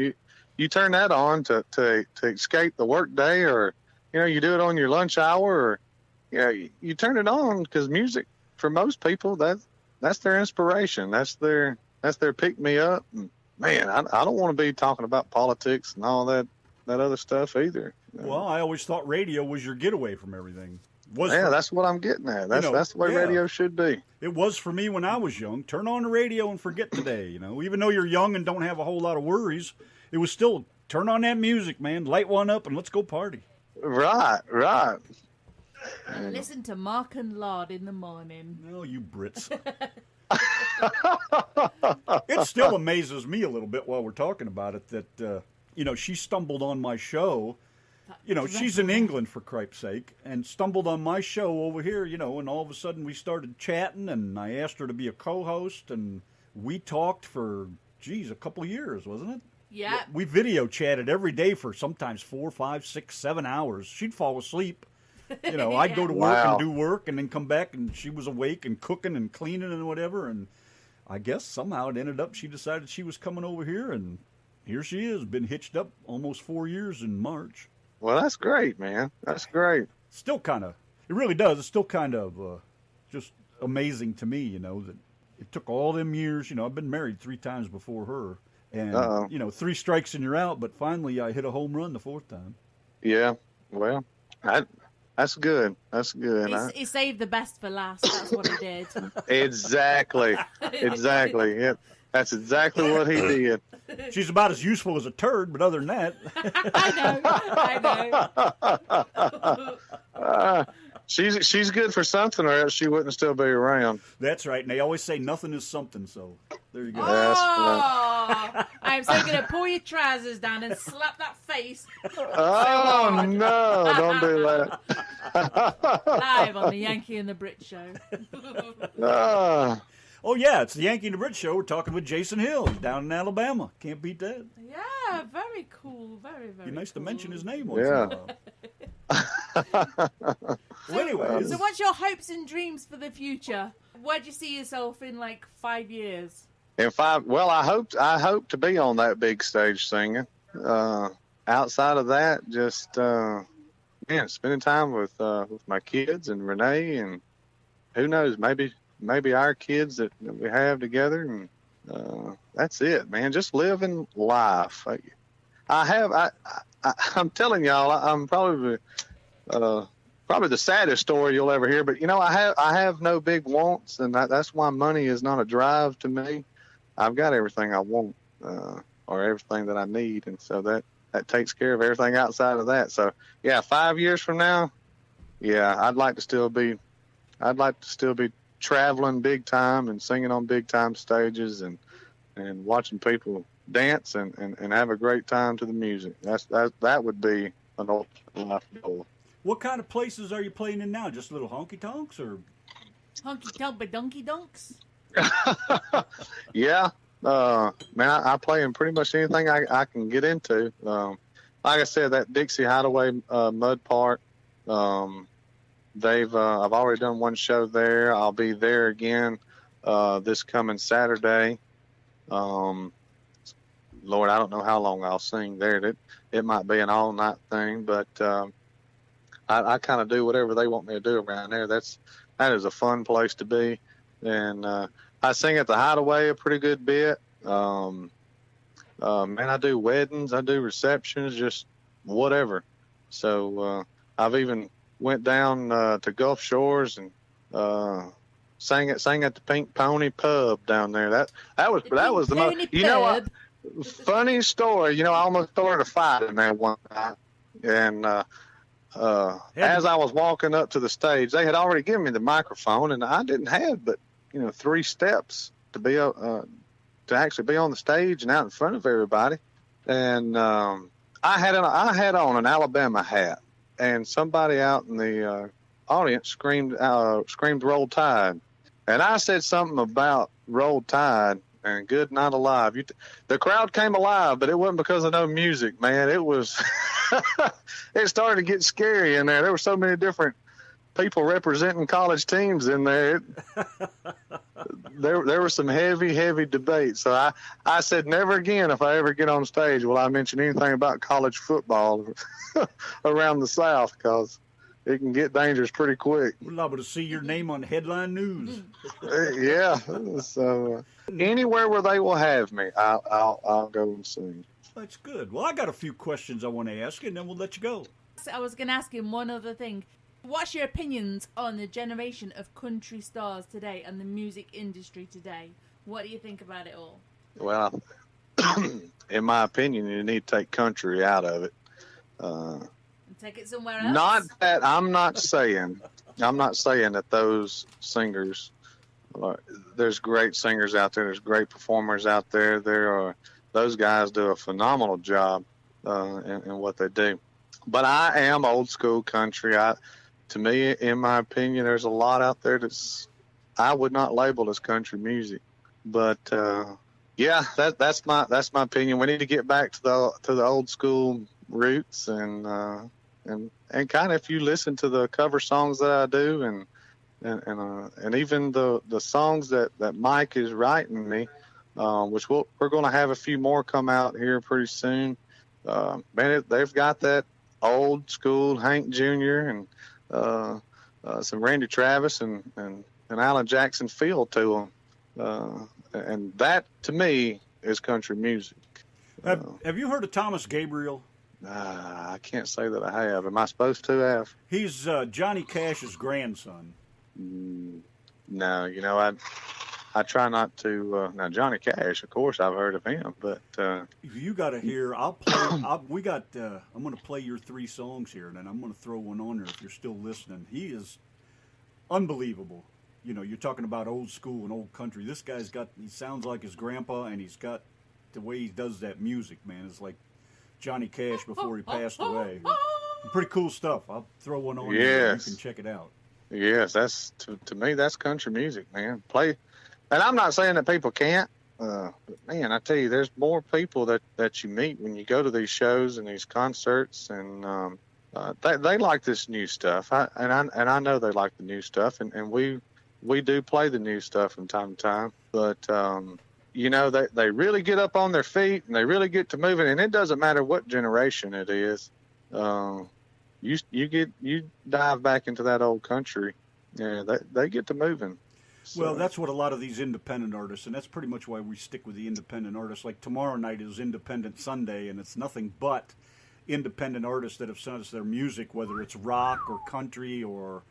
you turn that on to escape the work day, or you do it on your lunch hour, or you turn it on because music for most people that's their inspiration, that's their pick me up. And man, I don't want to be talking about politics and all that other stuff either. Well, I always thought radio was your getaway from everything. That's what I'm getting at. That's the way radio should be. It was for me when I was young. Turn on the radio and forget today. Even though you're young and don't have a whole lot of worries, it was still turn on that music, man. Light one up and let's go party. Right. Listen to Mark and Lard in the morning. No, you Brits. It still amazes me a little bit while we're talking about it that, she stumbled on my show. She's in England, for cripe's sake, and stumbled on my show over here, and all of a sudden we started chatting, and I asked her to be a co-host, and we talked for, a couple of years, wasn't it? Yeah. We video chatted every day for sometimes 4, 5, 6, 7 hours. She'd fall asleep. I'd go to work and do work and then come back, and she was awake and cooking and cleaning and whatever, and I guess somehow it ended up she decided she was coming over here, and here she is, been hitched up almost 4 years in March. Well, that's great, man. That's great. Still kind of, it really does. It's still kind of just amazing to me, that it took all them years. I've been married 3 times before her. And, 3 strikes and you're out. But finally, I hit a home run the 4th time. Yeah. Well, that's good. That's good. He saved the best for last. That's what he did. Exactly. Yeah. That's exactly what he did. She's about as useful as a turd, but other than that. I know. She's good for something, or else she wouldn't still be around. That's right. And they always say nothing is something, so there you go. Oh, I'm so going to pull your trousers down and slap that face. Oh, no, don't do that. Live on the Yankee and the Brit show. Oh, yeah, it's the Yankee and the Brit show. We're talking with Jason Hill. He's down in Alabama. Can't beat that. Yeah, very cool. Very, very Be nice to mention his name once in a while. Well, anyways. So what's your hopes and dreams for the future? Where do you see yourself in, 5 years? In 5, well, I hope to be on that big stage singing. Outside of that, just, man, spending time with my kids and Renee, and who knows, maybe our kids that we have together, and that's it, man. Just living life. I'm telling y'all, I'm probably the saddest story you'll ever hear. But I have no big wants, and that's why money is not a drive to me. I've got everything I want, or everything that I need, and so that takes care of everything outside of that. So yeah, 5 years from now, yeah, I'd like to still be traveling big time and singing on big time stages and watching people dance and have a great time to the music. That would be an ultimate life goal. What kind of places are you playing in now? Just little honky tonks or Honky tonk but donkey donks? Yeah. Man, I play in pretty much anything I can get into. Like I said, that Dixie Hideaway Mud Park, I've already done one show there. I'll be there again this coming Saturday. Lord, I don't know how long I'll sing there. It might be an all-night thing, but I kind of do whatever they want me to do around there. That is a fun place to be. And I sing at the Hideaway a pretty good bit. Man, I do weddings, I do receptions, just whatever. So I've even went down to Gulf Shores and sang at the Pink Pony Pub down there. That was the most. Funny story. I almost started a fight in there one night, and as I was walking up to the stage, they had already given me the microphone, and I didn't have but 3 steps to be to actually be on the stage and out in front of everybody. And I had on an Alabama hat, and somebody out in the audience screamed "Roll Tide," and I said something about "Roll Tide" and "Good Night Alive." The crowd came alive, but it wasn't because of no music, man. It was it started to get scary in there. There were so many different people representing college teams in there. There were some heavy debates. So I said, never again, if I ever get on stage, will I mention anything about college football around the South, because it can get dangerous pretty quick. We're liable to see your name on headline news. Yeah. So anywhere where they will have me, I'll go and sing. That's good. Well, I got a few questions I want to ask you, and then we'll let you go. I was going to ask him one other thing. What's your opinions on the generation of country stars today and the music industry today? What do you think about it all? Well, in my opinion, you need to take country out of it. And take it somewhere else? Not that I'm not saying that those singers, there's great singers out there. There's great performers out there. Those guys do a phenomenal job in what they do. But I am old school country. To me, in my opinion, there's a lot out there I would not label as country music. But yeah, that's my opinion. We need to get back to the old school roots and kind of, if you listen to the cover songs that I do and even the songs that Mike is writing me, which we're going to have a few more come out here pretty soon. Man, they've got that old school Hank Jr. and some Randy Travis and Alan Jackson feel to them, and that to me is country music. Have you heard of Thomas Gabriel? I can't say that I have. Am I supposed to have? He's Johnny Cash's grandson. No, I try not to. Now, Johnny Cash, of course, I've heard of him, but you got to hear. I'll play. I'm going to play your 3 songs here, and then I'm going to throw one on there if you're still listening. He is unbelievable. You're talking about old school and old country. This guy's he sounds like his grandpa, and he's got the way he does that music, man. It's like Johnny Cash before he passed away. Pretty cool stuff. I'll throw one on there. You can check it out. Yes, that's to me, that's country music, man. And I'm not saying that people can't, but man, I tell you, there's more people that you meet when you go to these shows and these concerts, and they like this new stuff. I know they like the new stuff, and we do play the new stuff from time to time. But they really get up on their feet and they really get to moving, and it doesn't matter what generation it is. you dive back into that old country, yeah, they get to moving. So, Well, that's what a lot of these independent artists, and that's pretty much why we stick with the independent artists. Like tomorrow night is Independent Sunday, and it's nothing but independent artists that have sent us their music, whether it's rock or country or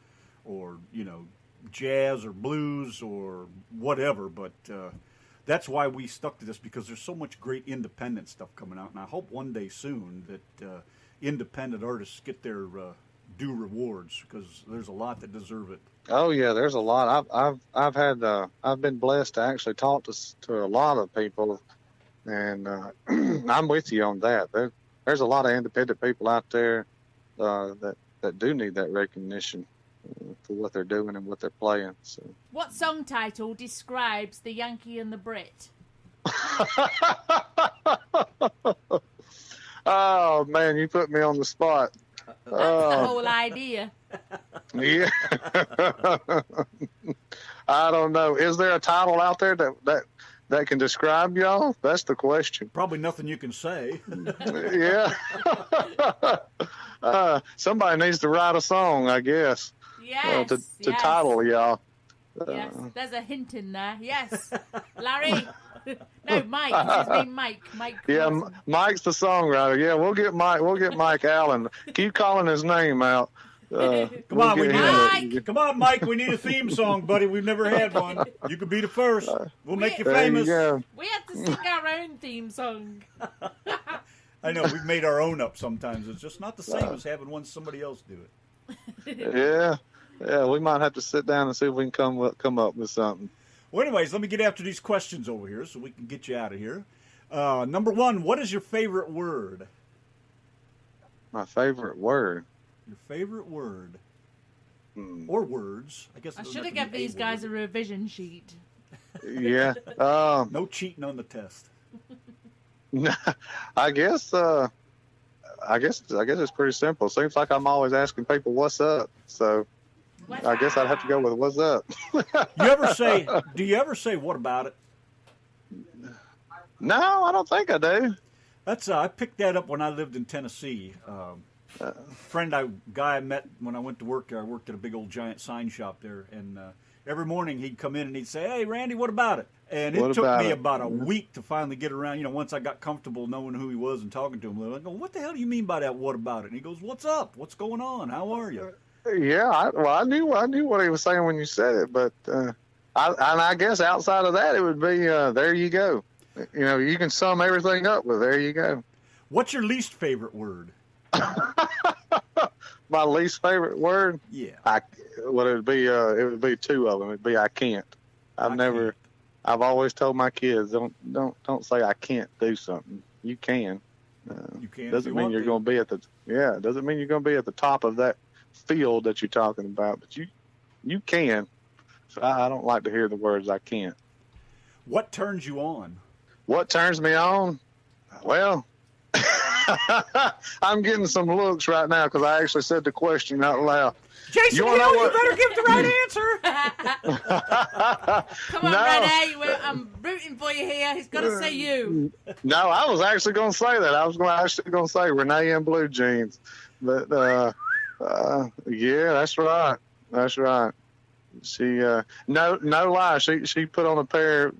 jazz or blues or whatever. But that's why we stuck to this, because there's so much great independent stuff coming out, and I hope one day soon that independent artists get their due rewards, because there's a lot that deserve it. oh yeah, there's a lot. I've been blessed to actually talk to a lot of people, and I'm with you on that. There's a lot of independent people out there that do need that recognition for what they're doing and what they're playing. So. What song title describes the Yankee and the Brit? Oh man, you put me on the spot. That's the whole idea. Yeah. I don't know. Is there a title out there that can describe y'all? That's the question. Probably nothing you can say. Yeah. Somebody needs to write a song, I guess. Yes. To yes. title y'all. Yes, there's a hint in there. Yes. Larry. No, Mike. It's his name, Mike. Mike. Yeah, Wilson. Mike's the songwriter. Yeah, we'll get Mike Allen. Keep calling his name out. Come on, we get need him. Mike! Come on, Mike. We need a theme song, buddy. We've never had one. You could be the first. We'll make you There famous. you go. We have to sing our own theme song. I know we've made our own up sometimes. It's just not the same as having somebody else do it. Yeah, we might have to sit down and see if we can come up with something. Well, anyways, let me get after these questions over here so we can get you out of here. Number one, what is your favorite word? My favorite word. Your favorite word. Or words. I guess. I should have given these guys a revision sheet. Yeah. No cheating on the test. I guess it's pretty simple. Seems like I'm always asking people what's up. So I guess I'd have to go with what's up. Do you ever say what about it? No, I don't think I do. That's I picked that up when I lived in Tennessee. Guy I met when I went to work there. I worked at a big old giant sign shop there, and every morning he'd come in and he'd say, "Hey, Randy, what about it?" And it took me about a week to finally get around. Once I got comfortable knowing who he was and talking to him, I go, "What the hell do you mean by that? What about it?" And he goes, "What's up? What's going on? How are you?" Yeah, I knew what he was saying when you said it, but I guess outside of that, it would be there you go. You can sum everything up with there you go. What's your least favorite word? My least favorite word? Yeah. It would be two of them. It'd be I can't. I've always told my kids, don't say I can't do something. You can. You can. Doesn't mean you're going to be at doesn't mean you're going to be at the top of that field that you're talking about, but you can. So I don't like to hear the words I can't. What turns you on? What turns me on? Well, I'm getting some looks right now because I actually said the question out loud. Jason, you better give the right answer. Come on, Renee. I'm rooting for you here. He's got to say you. No, I was actually going to say that. I was actually going to say Renee in blue jeans. But, yeah, that's right. That's right. She, no lie. She put on a pair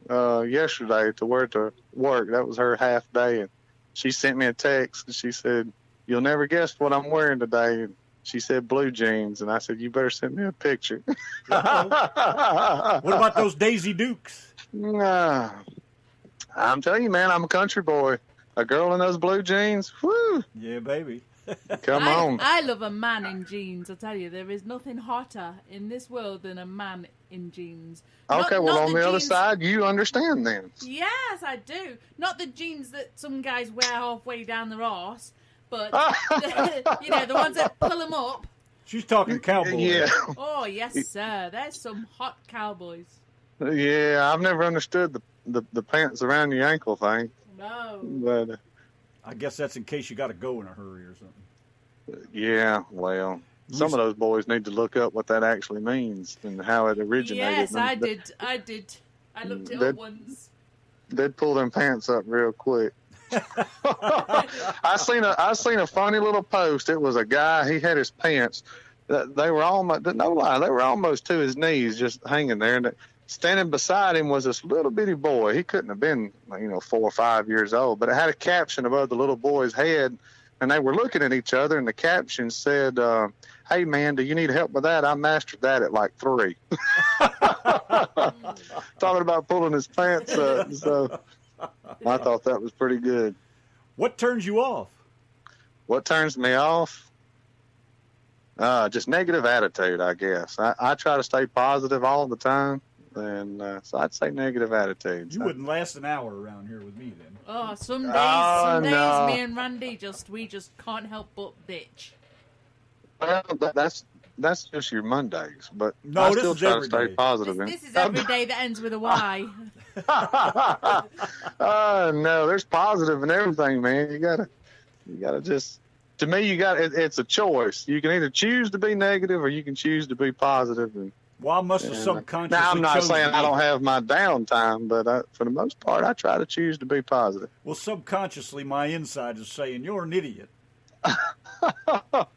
yesterday to wear to work. That was her half day. And she sent me a text and she said, "You'll never guess what I'm wearing today." And she said blue jeans, and I said, "You better send me a picture." What about those Daisy Dukes? Nah. I'm telling you, man, I'm a country boy. A girl in those blue jeans, whoo! Yeah, baby. Come on. I love a man in jeans. I tell you, there is nothing hotter in this world than a man in jeans. Okay, well, on the other side, you understand then. Yes, I do. Not the jeans that some guys wear halfway down their arse, but the ones that pull them up. She's talking cowboy. Yeah. Oh yes, sir. There's some hot cowboys. Yeah, I've never understood the pants around the ankle thing. No. But I guess that's in case you got to go in a hurry or something. Yeah, well, some of those boys need to look up what that actually means and how it originated. Yes, I did. I looked it up once. They'd pull them pants up real quick. I seen a funny little post. It was a guy. He had his pants. They were almost, no lie, they were almost to his knees, just hanging there. And standing beside him was this little bitty boy. He couldn't have been, 4 or 5 years old, but it had a caption above the little boy's head, and they were looking at each other. And the caption said, "Hey man, do you need help with that? I mastered that at like 3." Talking about pulling his pants up. So I thought that was pretty good. What turns you off? What turns me off? Just negative attitude, I guess. I try to stay positive all the time, and so I'd say negative attitude. You wouldn't last an hour around here with me then. Oh, some days, no. me and Randy we just can't help but bitch. Well, that's just your Mondays, but No, I this still is try to every stay day. positive. This is every day that ends with a Y. No, there's positive in everything, man. You gotta just. To me, it's a choice. You can either choose to be negative or you can choose to be positive. And, Well, I must have subconsciously now, I'm not chosen saying to be. I don't have my downtime, but for the most part, I try to choose to be positive. Well, subconsciously, my inside is saying, you're an idiot.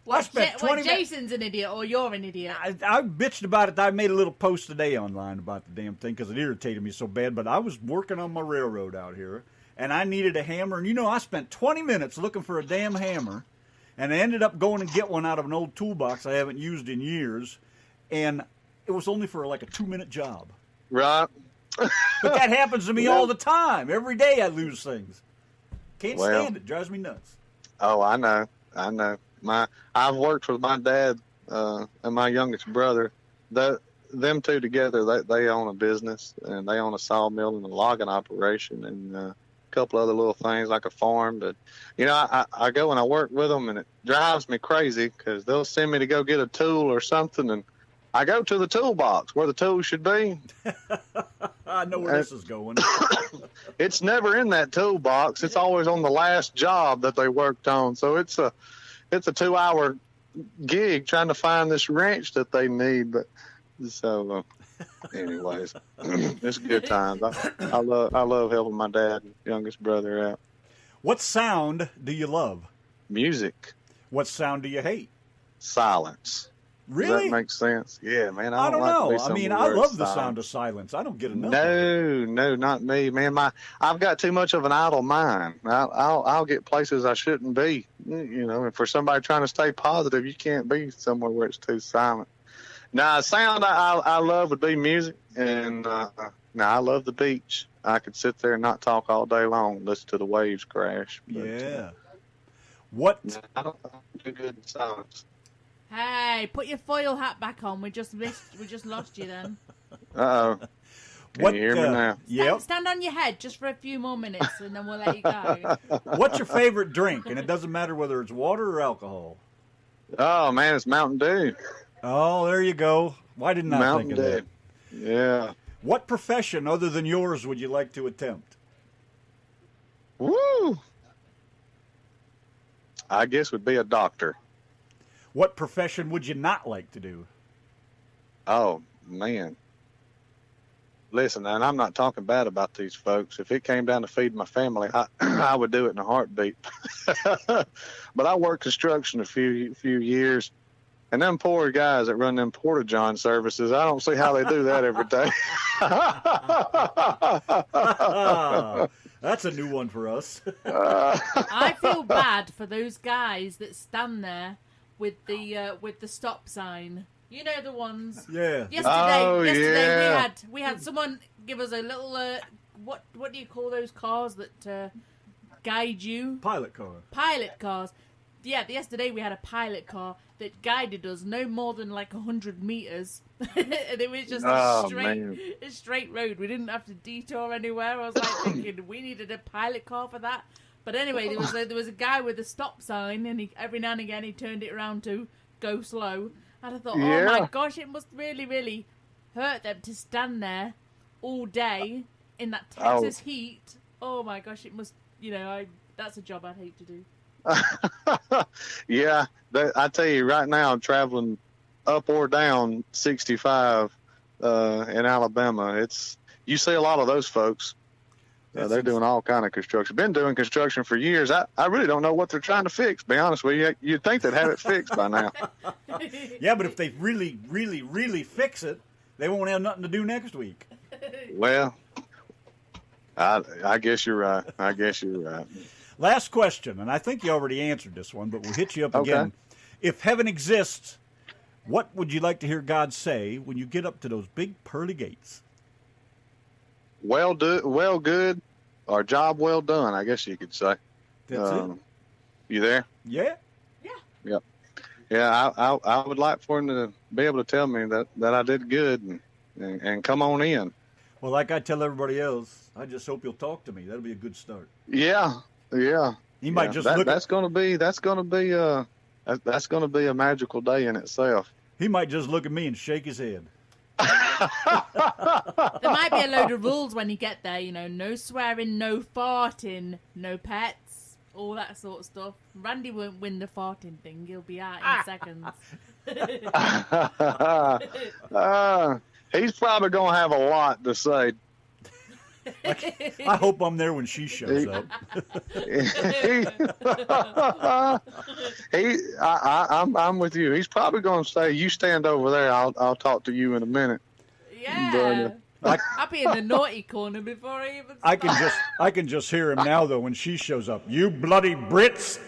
What, spent 20 Jason's an idiot or you're an idiot? I bitched about it. I made a little post today online about the damn thing because it irritated me so bad. But I was working on my railroad out here, and I needed a hammer. And, I spent 20 minutes looking for a damn hammer. And I ended up going and get one out of an old toolbox I haven't used in years. And it was only for like a 2-minute job. Right. But that happens to me all the time. Every day I lose things. Can't stand it. Drives me nuts. Oh, I know. I've worked with my dad and my youngest brother. Them two together, they own a business, and they own a sawmill and a logging operation, and a couple other little things like a farm. But I go and I work with them, and it drives me crazy because they'll send me to go get a tool or something, and I go to the toolbox where the tool should be. I know where this is going. It's never in that toolbox. It's always on the last job that they worked on. So it's a 2-hour gig trying to find this wrench that they need. But so, anyways, it's good times. I love helping my dad and youngest brother out. What sound do you love? Music. What sound do you hate? Silence. Really? Does that make sense? Yeah, man. I don't like to know. be I mean, somewhere I where love it's the silent. sound of silence. I don't get enough. No, not me, man. I've got too much of an idle mind. I'll get places I shouldn't be. And for somebody trying to stay positive, you can't be somewhere where it's too silent. Now, sound I love would be music, and I love the beach. I could sit there and not talk all day long, listen to the waves crash. But, Yeah. What? I don't do good in silence. Hey, put your foil hat back on. We just lost you then. Uh-oh. Can you hear me now? Yep. Stand on your head just for a few more minutes, and then we'll let you go. What's your favorite drink? And it doesn't matter whether it's water or alcohol. Oh, man, it's Mountain Dew. Oh, there you go. Why didn't I Mountain think of that? Dew. Yeah. What profession other than yours would you like to attempt? Woo! I guess would be a doctor. What profession would you not like to do? Oh, man. Listen, and I'm not talking bad about these folks. If it came down to feeding my family, I would do it in a heartbeat. But I worked construction a few years, and them poor guys that run them Porta-John services, I don't see how they do that every day. That's a new one for us. I feel bad for those guys that stand there with the stop sign. You know the ones. Yeah. Yesterday we had someone give us a little what do you call those cars that guide you? Pilot car. Pilot cars. Yeah, yesterday we had a pilot car that guided us no more than like 100 meters, and it was just a straight road. We didn't have to detour anywhere. I was like thinking we needed a pilot car for that. But anyway, there was a guy with a stop sign, and every now and again he turned it around to go slow. And I thought, oh my gosh, it must really, really hurt them to stand there all day in that Texas heat. Oh my gosh, it must. That's a job I'd hate to do. Yeah, I tell you right now, I'm traveling up or down 65 in Alabama. You see a lot of those folks. They're doing all kind of construction. Been doing construction for years. I really don't know what they're trying to fix, to be honest with you. You'd think they'd have it fixed by now. Yeah, but if they really, really, really fix it, they won't have nothing to do next week. Well, I guess you're right. I guess you're right. Last question, and I think you already answered this one, but we'll hit you up Okay. again. If heaven exists, what would you like to hear God say when you get up to those big pearly gates? Well good, or job well done, I guess you could say. That's it. You there? Yeah? Yep. Yeah, I would like for him to be able to tell me that I did good and come on in. Well, like I tell everybody else, I just hope you'll talk to me. That'll be a good start. Yeah. He might just that, look. That's gonna be a magical day in itself. He might just look at me and shake his head. There might be a load of rules when you get there, no swearing, no farting, no pets, all that sort of stuff. Randy won't win the farting thing. He'll be out in seconds. He's probably going to have a lot to say. I hope I'm there when she shows up. I'm with you. He's probably going to say, "You stand over there. I'll talk to you in a minute." Yeah. I'll be in the naughty corner before I even start. I can just hear him now though when she shows up. You bloody Brits!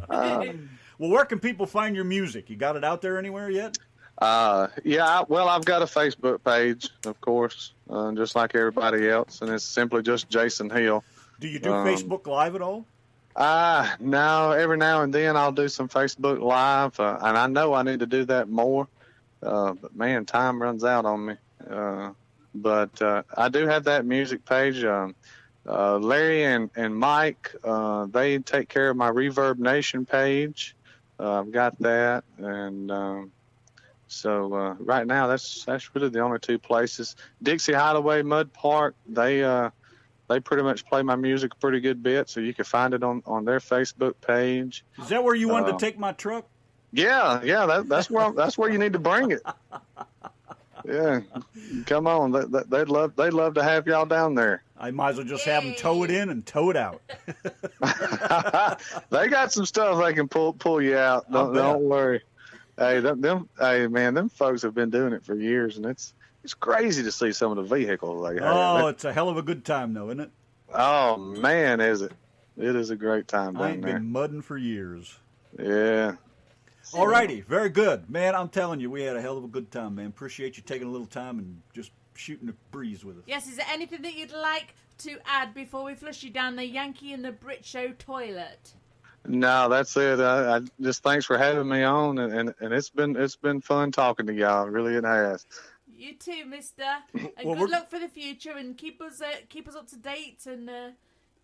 Well, where can people find your music? You got it out there anywhere yet? Well, I've got a Facebook page, of course, just like everybody else, and it's simply just Jason Hill. Do you do Facebook Live at all? No, every now and then I'll do some Facebook Live, and I know I need to do that more, but man, time runs out on me. But I do have that music page. Larry and Mike, they take care of my Reverb Nation page. I've got that, and so right now that's really the only two places. Dixie Hideaway Mud Park, they pretty much play my music a pretty good bit, so you can find it on their Facebook page. Is that where you wanted to take my truck? Yeah, that's where you need to bring it. Yeah, come on, they'd love to have y'all down there. I might as well just have them tow it in and tow it out. They got some stuff they can pull you out. Don't worry. Hey, them folks have been doing it for years, and it's crazy to see some of the vehicles they have. Oh, it's a hell of a good time, though, isn't it? Oh man, is it? It is a great time down I ain't there. been mudding for years. Yeah. All righty, very good, man. I'm telling you, we had a hell of a good time, man. Appreciate you taking a little time and just shooting the breeze with us. Yes, is there anything that you'd like to add before we flush you down the Yankee and the Brit Show toilet? No, that's it. I just thanks for having me on, and it's been fun talking to y'all. Really, it has. You too, mister. And Well, good luck for the future, and keep us up to date, and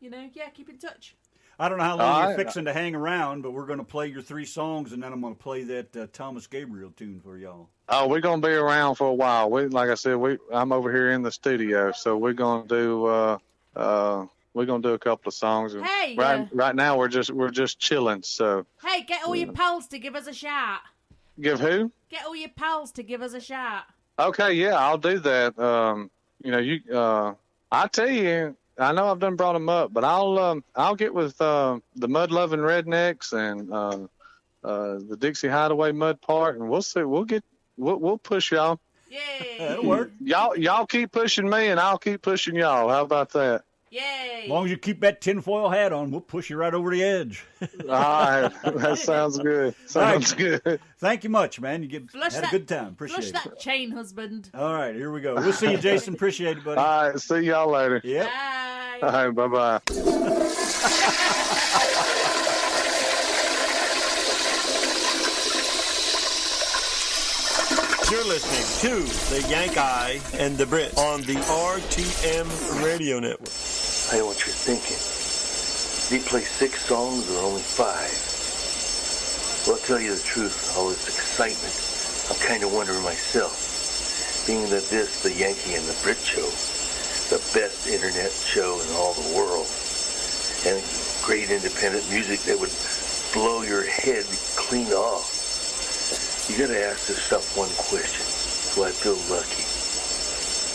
keep in touch. I don't know how long All you're right. fixing to hang around, but we're going to play your 3 songs, and then I'm going to play that Thomas Gabriel tune for y'all. Oh, we're gonna be around for a while. Like I said, I'm over here in the studio, so we're gonna do a couple of songs. Hey, right now we're just chilling. So Hey, get all your pals to give us a shout. give who? Get all your pals to give us a shout. Okay, yeah, I'll do that. I tell you, I know I've done brought them up, but I'll get with the Mud Loving Rednecks and the Dixie Hideaway Mud Park, and we'll see. We'll push y'all. Yay! That'll work. Y'all keep pushing me, and I'll keep pushing y'all. How about that? Yay! As long as you keep that tinfoil hat on, we'll push you right over the edge. All right, that sounds good. Sounds good. Thank you much, man. You had a good time. Appreciate Flush it. that chain, husband. All right, here we go. We'll see you, Jason. Appreciate it, buddy. All right, see y'all later. Yep. Bye. All right, bye-bye. You're listening to the Yanki and the Brit on the RTM Radio Network. I know what you're thinking. Did he play 6 songs or only 5? Well, I'll tell you the truth, all this excitement, I'm kind of wondering myself. Being that this, the Yankee and the Brit Show, the best internet show in all the world, and great independent music that would blow your head clean off. You gotta ask yourself one question. Do I feel lucky?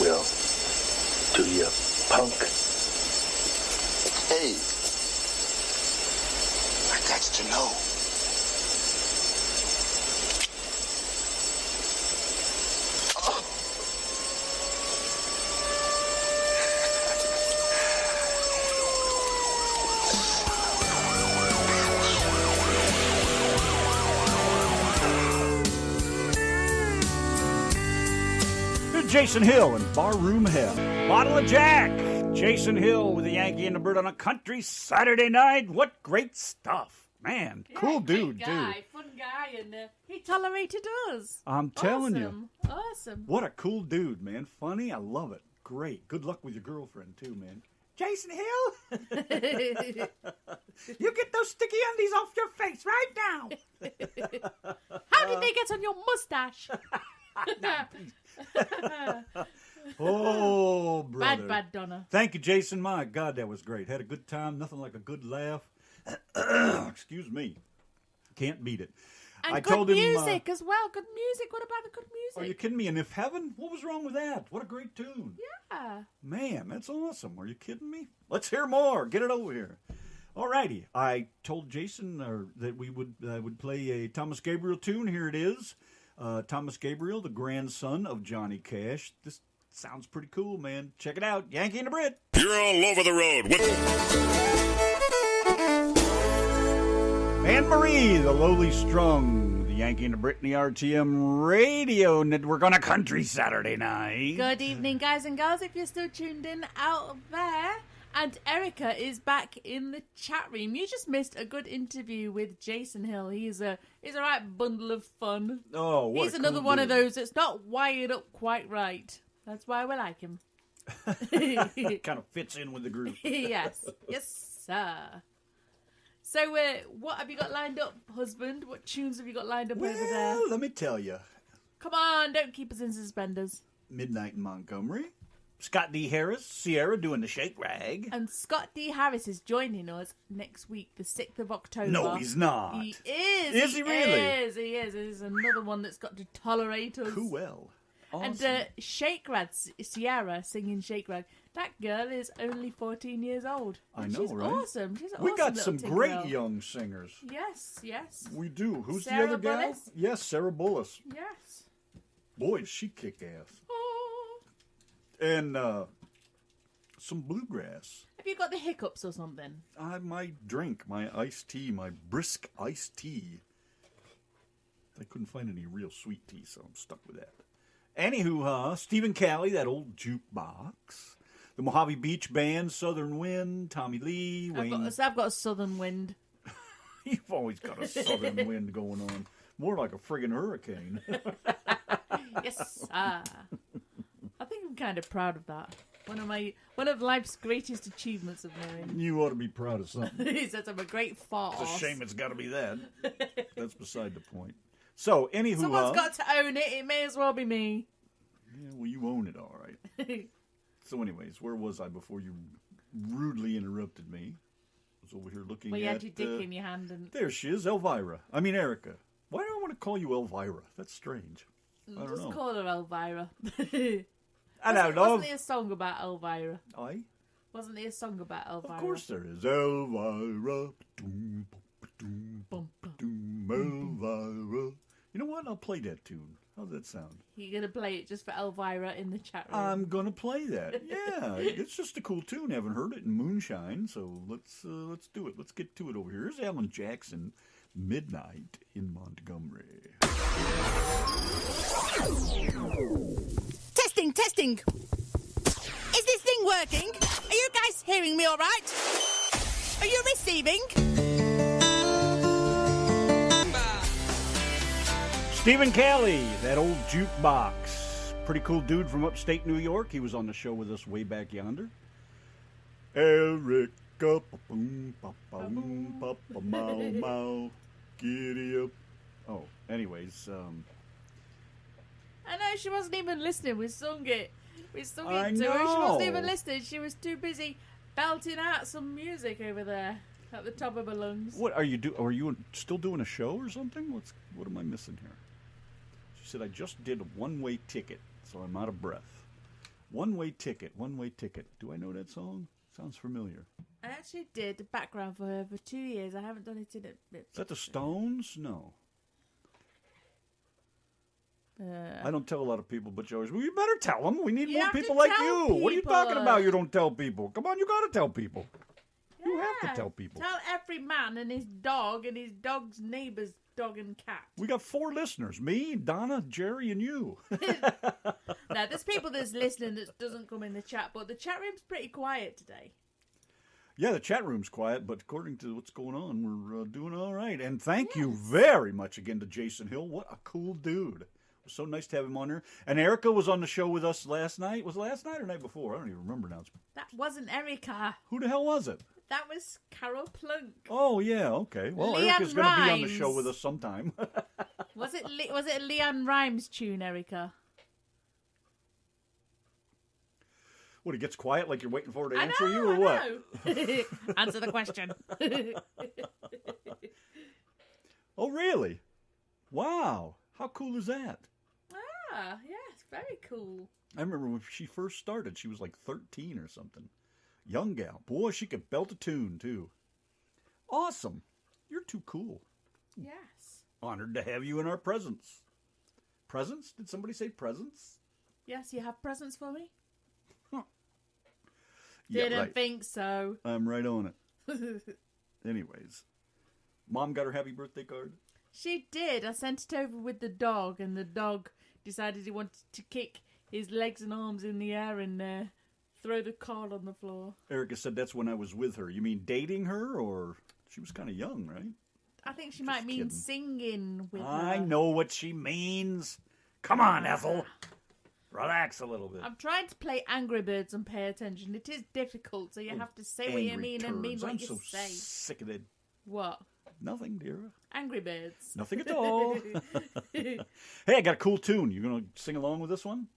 Well, do you, punk? Hey, I got to know. Jason Hill and Barroom Hell. Bottle of Jack. Jason Hill with the Yankee and the Brit on a country Saturday night. What great stuff. Man, cool dude, guy, fun guy, and he tolerated us. I'm telling you. Awesome. What a cool dude, man. Funny. I love it. Great. Good luck with your girlfriend, too, man. Jason Hill? You get those sticky undies off your face right now. How did they get on your mustache? Oh, brother. Bad Donna. Thank you, Jason. My God, that was great. Had a good time. Nothing like a good laugh. Excuse me. Can't beat it. And I good told him, music as well. Good music. What about the good music? Are you kidding me? And If Heaven? What was wrong with that? What a great tune. Yeah. Man, that's awesome. Are you kidding me? Let's hear more. Get it over here. All righty. I told Jason that we would play a Thomas Gabriel tune. Here it is. Thomas Gabriel, the grandson of Johnny Cash. This sounds pretty cool, man. Check it out. Yankee and the Brit. You're all over the road with Anne Marie, the lowly strung, the Yankee and the Brit and the RTM radio network on a country Saturday night. Good evening, guys and girls, if you're still tuned in out there. And Erica is back in the chat room. You just missed a good interview with Jason Hill. He's a right bundle of fun. Oh, what He's a another cool one dude. of those that's not wired up quite right. That's why we like him. Kind of fits in with the group. Yes, sir. So, what have you got lined up, husband? What tunes have you got lined up over there? Well, let me tell you. Come on, don't keep us in suspenders. Midnight in Montgomery. Scott D. Harris, Sierra doing the Shake Rag. And Scott D. Harris is joining us next week, the 6th of October. No, he's not. He is. Is he really? He is. He's another one that's got to tolerate us. Cool. Awesome. And Shake Rag, Sierra singing Shake Rag. That girl is only 14 years old. I know, She's right? awesome. She's an We awesome got some little great girl. young singers. Yes. We do. Who's Sarah the other gal? Bullis? Yes, Sarah Bullis. Yes. Boy, does she kick ass. Oh. And some bluegrass. Have you got the hiccups or something? I might drink my iced tea, my brisk iced tea. I couldn't find any real sweet tea, so I'm stuck with that. Anywho, Stephen Calley, that old jukebox. The Mojave Beach Band, Southern Wind, Tommy Lee, Wayne. I've got a southern wind. You've always got a southern wind going on. More like a friggin' hurricane. Yes, sir. I think I'm kind of proud of that. One of life's greatest achievements of knowing. You ought to be proud of something. He says I'm a great farce. It's a shame it's got to be that. That's beside the point. So, anywho, Someone's got to own it. It may as well be me. Yeah, well, you own it, all right. So, anyways, where was I before you rudely interrupted me? I was over here looking Well, you at... had your dick in your hand and... There she is, Elvira. I mean, Erica. Why do I want to call you Elvira? That's strange. I don't Just know. call her Elvira. I don't know. Wasn't there a song about Elvira? Aye? Wasn't there a song about Elvira? Of course there is. Elvira. Doom, doom, Bum, bum. doom, Elvira. You know what? I'll play that tune. How's that sound? You're going to play it just for Elvira in the chat room. I'm going to play that. Yeah, it's just a cool tune. Haven't heard it in Moonshine, so let's do it. Let's get to it over here. Here's Alan Jackson, Midnight in Montgomery. Testing. Is this thing working? Are you guys hearing me all right? Are you receiving? Stephen Calley, that old jukebox. Pretty cool dude from upstate New York. He was on the show with us way back yonder. Erica, boom, boom, papa, mow, mow, giddy up. Oh, anyways, I know, she wasn't even listening. We sung it. I To her. She know. wasn't even listening. She was too busy belting out some music over there at the top of her lungs. what are you Are you still doing a show or something? What am I missing here? She said, I just did a one-way ticket, so I'm out of breath. One-way ticket. Do I know that song? Sounds familiar. I actually did the background for her for 2 years. I haven't done it in a... Is that the Stones? No. I don't tell a lot of people, but Joey's, well, you better tell them. We need more people like you. people. What are you talking about? You don't tell people. Come on, you got to tell people. Yeah. You have to tell people. Tell every man and his dog's neighbor's dog and cat. We got 4 listeners. Me, Donna, Jerry, and you. Now, there's people that's listening that doesn't come in the chat, but the chat room's pretty quiet today. Yeah, the chat room's quiet, but according to what's going on, we're doing all right. And thank you very much again to Jason Hill. What a cool dude. It was so nice to have him on there. And Erica was on the show with us last night. Was it last night or night before? I don't even remember now. That wasn't Erica. Who the hell was it? That was Carol Plunk. Oh, yeah, okay. Well, Leanne Erica's going to be on the Rimes. show with us sometime. Was it a Leanne Rimes tune, Erica? What, it gets quiet like you're waiting for her to I answer know, you or I what? know. Answer the question. Oh, really? Wow. How cool is that? Ah, yes, very cool. I remember when she first started, she was like 13 or something. Young gal. Boy, she could belt a tune, too. Awesome. You're too cool. Yes. Honored to have you in our presence. Presents? Did somebody say presents? Yes, you have presents for me? Yeah, Didn't right. think so. I'm right on it. Anyways. Mom got her happy birthday card? She did. I sent it over with the dog, and the dog decided he wanted to kick his legs and arms in the air and throw the card on the floor. Erica said that's when I was with her. You mean dating her, or she was kind of young, right? I think she might mean kidding. singing with her. I know what she means. Come on, Ethel. Relax a little bit. I'm trying to play Angry Birds and pay attention. It is difficult, so you have to say what you Angry mean and mean turds. what I'm you so say. sick of it. What? Nothing, dear. Angry Birds. Nothing at all. Hey, I got a cool tune. You going to sing along with this one?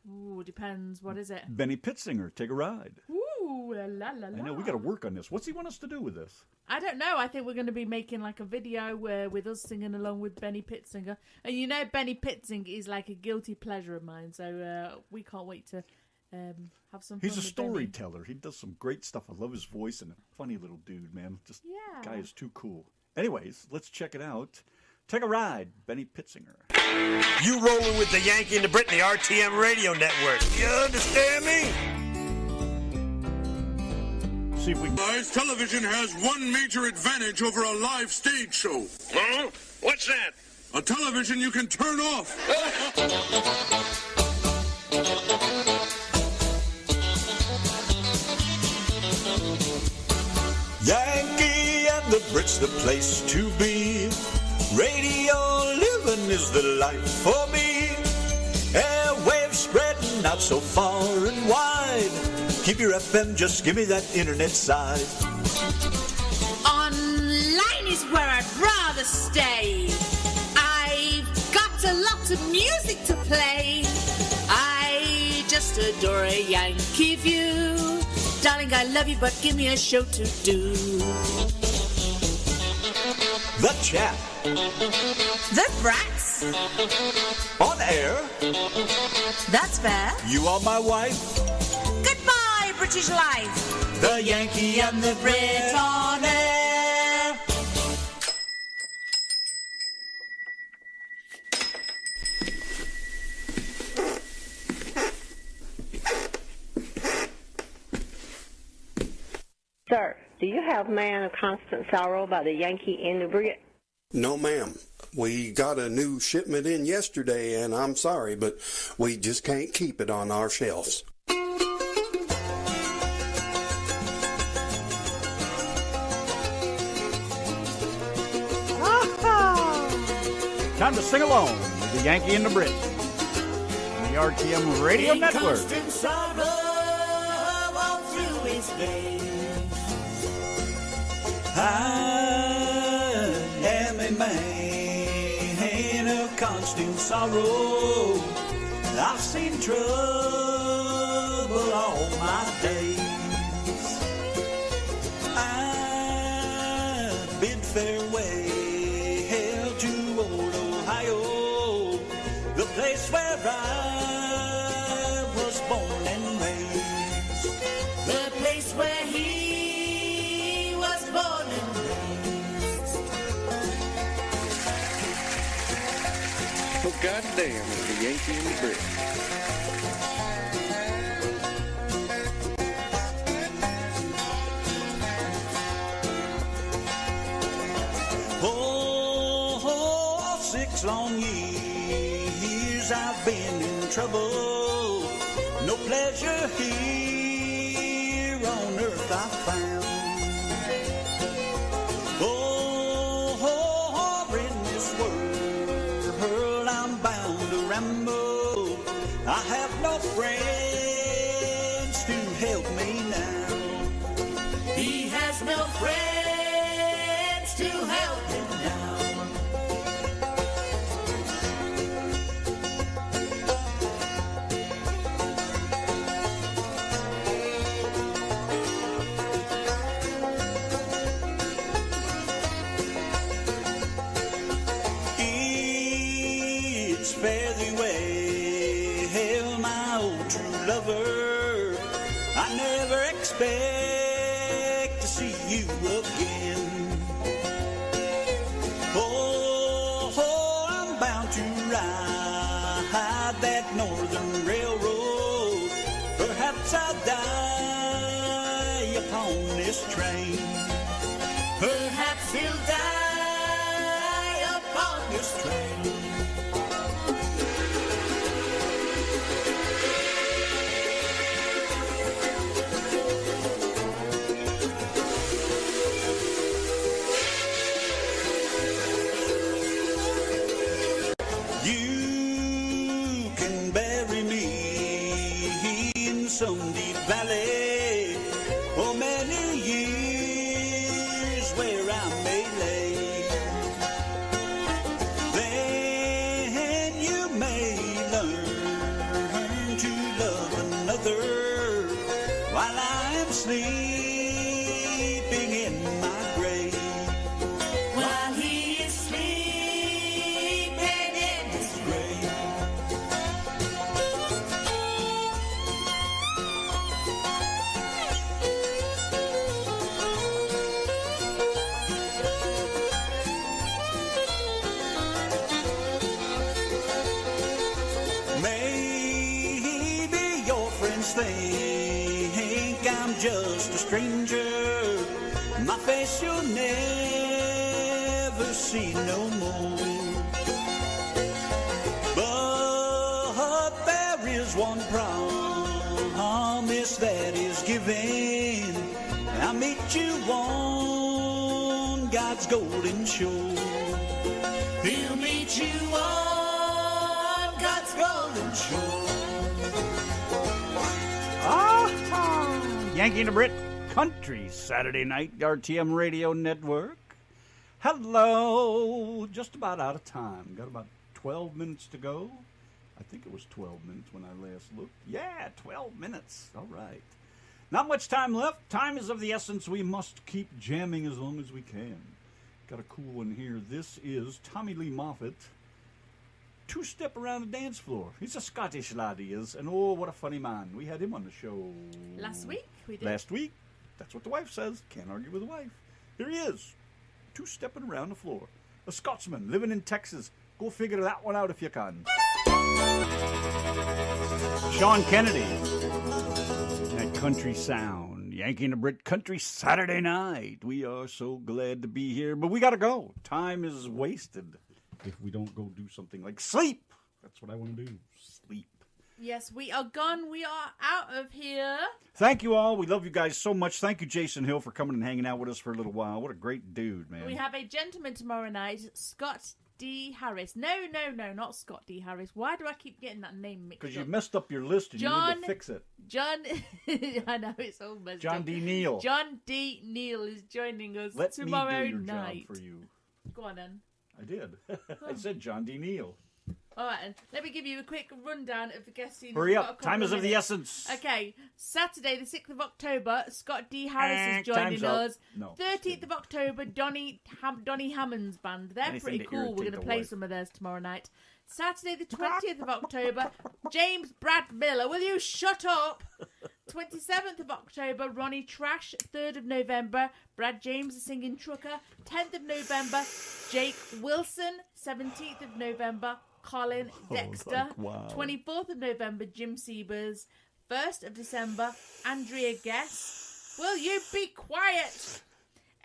Ooh, depends. What is it? Benny Pitzinger, Take a Ride. Ooh, la la la. I know, we got to work on this. What's he want us to do with this? I don't know. I think we're going to be making like a video with us singing along with Benny Pitzinger. And you know Benny Pitzinger is like a guilty pleasure of mine, so we can't wait to have some fun He's a with Benny. storyteller. He does some great stuff. I love his voice, and a funny little dude, man. Just Yeah. guy is too cool. Anyways, let's check it out. Take a Ride, Benny Pitzinger. You rolling with the Yankee and the Brit, the RTM radio network. You understand me? See if we can... Guys, television has one major advantage over a live stage show. Huh? What's that? A television you can turn off. Yankee and the Brit's the place to be. Radio living is the life for me. Airwaves spreading out so far and wide. Keep your FM, just give me that internet side. Online is where I'd rather stay. I've got a lot of music to play. I just adore a Yankee view. Darling, I love you, but give me a show to do. The Chat. The Brats. On air. That's fair. You are my wife. Goodbye, British life. The Yankee and the Brit on air. Sir, do you have Man of Constant Sorrow by the Yankee and the Brit? No, ma'am. We got a new shipment in yesterday, and I'm sorry, but we just can't keep it on our shelves. Time to sing along with the Yankee and the Brit on the RTM Radio Network. Constant sorrow all through his days. I am a man of constant sorrow. I've seen trouble all my days. I bid farewell to old Ohio, the place where I was born. God damn is the Yankee and the Brit. Oh, 6 long years I've been in trouble. No pleasure here on earth I found. Oh, in this world I'm bound to ramble. I have no friends to help me now. He has no friends to help him now. It's fare thee well, my old true lover. I never expect to see you again. Oh, I'm bound to ride that northern railroad. Perhaps I'll die upon this train. Perhaps he'll die upon this train. You can bury me in some deep valley for many years where I may lay. Then you may learn to love another while I am sleeping in my grave. While he is sleeping in his grave. Maybe your friends think I'm just a stranger. My face you'll never see no more. But there is one promise that is given. I'll meet you on God's golden shore. He'll meet you on God's golden shore. Yankee and the Brit Country Saturday Night RTM Radio Network. Hello. Just about out of time. Got about 12 minutes to go. I think it was 12 minutes when I last looked. Yeah, 12 minutes. All right. Not much time left. Time is of the essence. We must keep jamming as long as we can. Got a cool one here. This is Tommy Lee Moffat. Two-step around the dance floor. He's a Scottish lad, he is. And oh, what a funny man. We had him on the show. Last week we did. Last week. That's what the wife says. Can't argue with the wife. Here he is. Two-stepping around the floor. A Scotsman living in Texas. Go figure that one out if you can. Sean Kennedy. That country sound. Yankee and the Brit Country Saturday Night. We are so glad to be here, but we got to go. Time is wasted if we don't go do something like sleep. That's what I want to do. Sleep. Yes, we are gone. We are out of here. Thank you all. We love you guys so much. Thank you, Jason Hill, for coming and hanging out with us for a little while. What a great dude, man. We have a gentleman tomorrow night, Scott D. Harris. No, not Scott D. Harris. Why do I keep getting that name mixed up? Because you messed up your list and you need to fix it. John, I know it's all messed John up. D. Neal. John D. Neal is joining us tomorrow Let me do your night. job for you. Go on then. I did. I said John D. Neal. All right, and let me give you a quick rundown of the guest scene. Hurry up. Time is of the essence. Okay, Saturday, the 6th of October, Scott D. Harris is joining time's us. up. No, 13th of October, Donny Hammond's band. They're Anything pretty to cool. We're irritate going to the play wife. some of theirs tomorrow night. Saturday, the 20th of October, James Brad Miller. Will you shut up? 27th of October, Ronnie Trash. 3rd of November, Brad James, the singing trucker. 10th of November, Jake Wilson. 17th of November, Colin, Dexter. like, wow. 24th of November, Jim Siebers. 1st of December, Andrea Guess. Will you be quiet?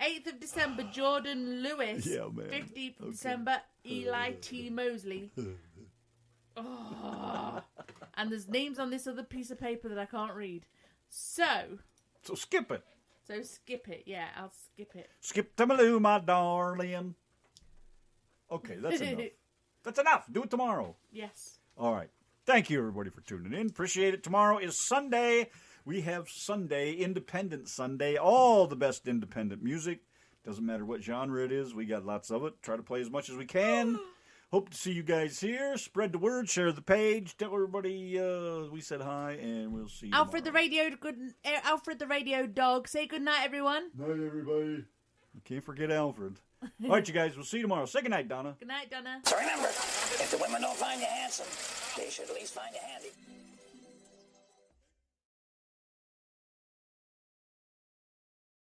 8th of December, Jordan Lewis. Yeah, man. 15th of December, Eli T. Mosley. Oh. And there's names on this other piece of paper that I can't read. So skip it. So skip it. Yeah, I'll skip it. Skip to Maloo, my darling. Okay, that's enough. That's enough. Do it tomorrow. Yes. All right. Thank you, everybody, for tuning in. Appreciate it. Tomorrow is Sunday. We have Sunday, Independent Sunday. All the best independent music. Doesn't matter what genre it is. We got lots of it. Try to play as much as we can. Hope to see you guys here. Spread the word. Share the page. Tell everybody we said hi, and we'll see you Alfred tomorrow. Alfred the radio dog. Say good night, everyone. Night, everybody. You can't forget Alfred. All right, you guys. We'll see you tomorrow. Say good night, Donna. Good night, Donna. So remember, if the women don't find you handsome, they should at least find you handy.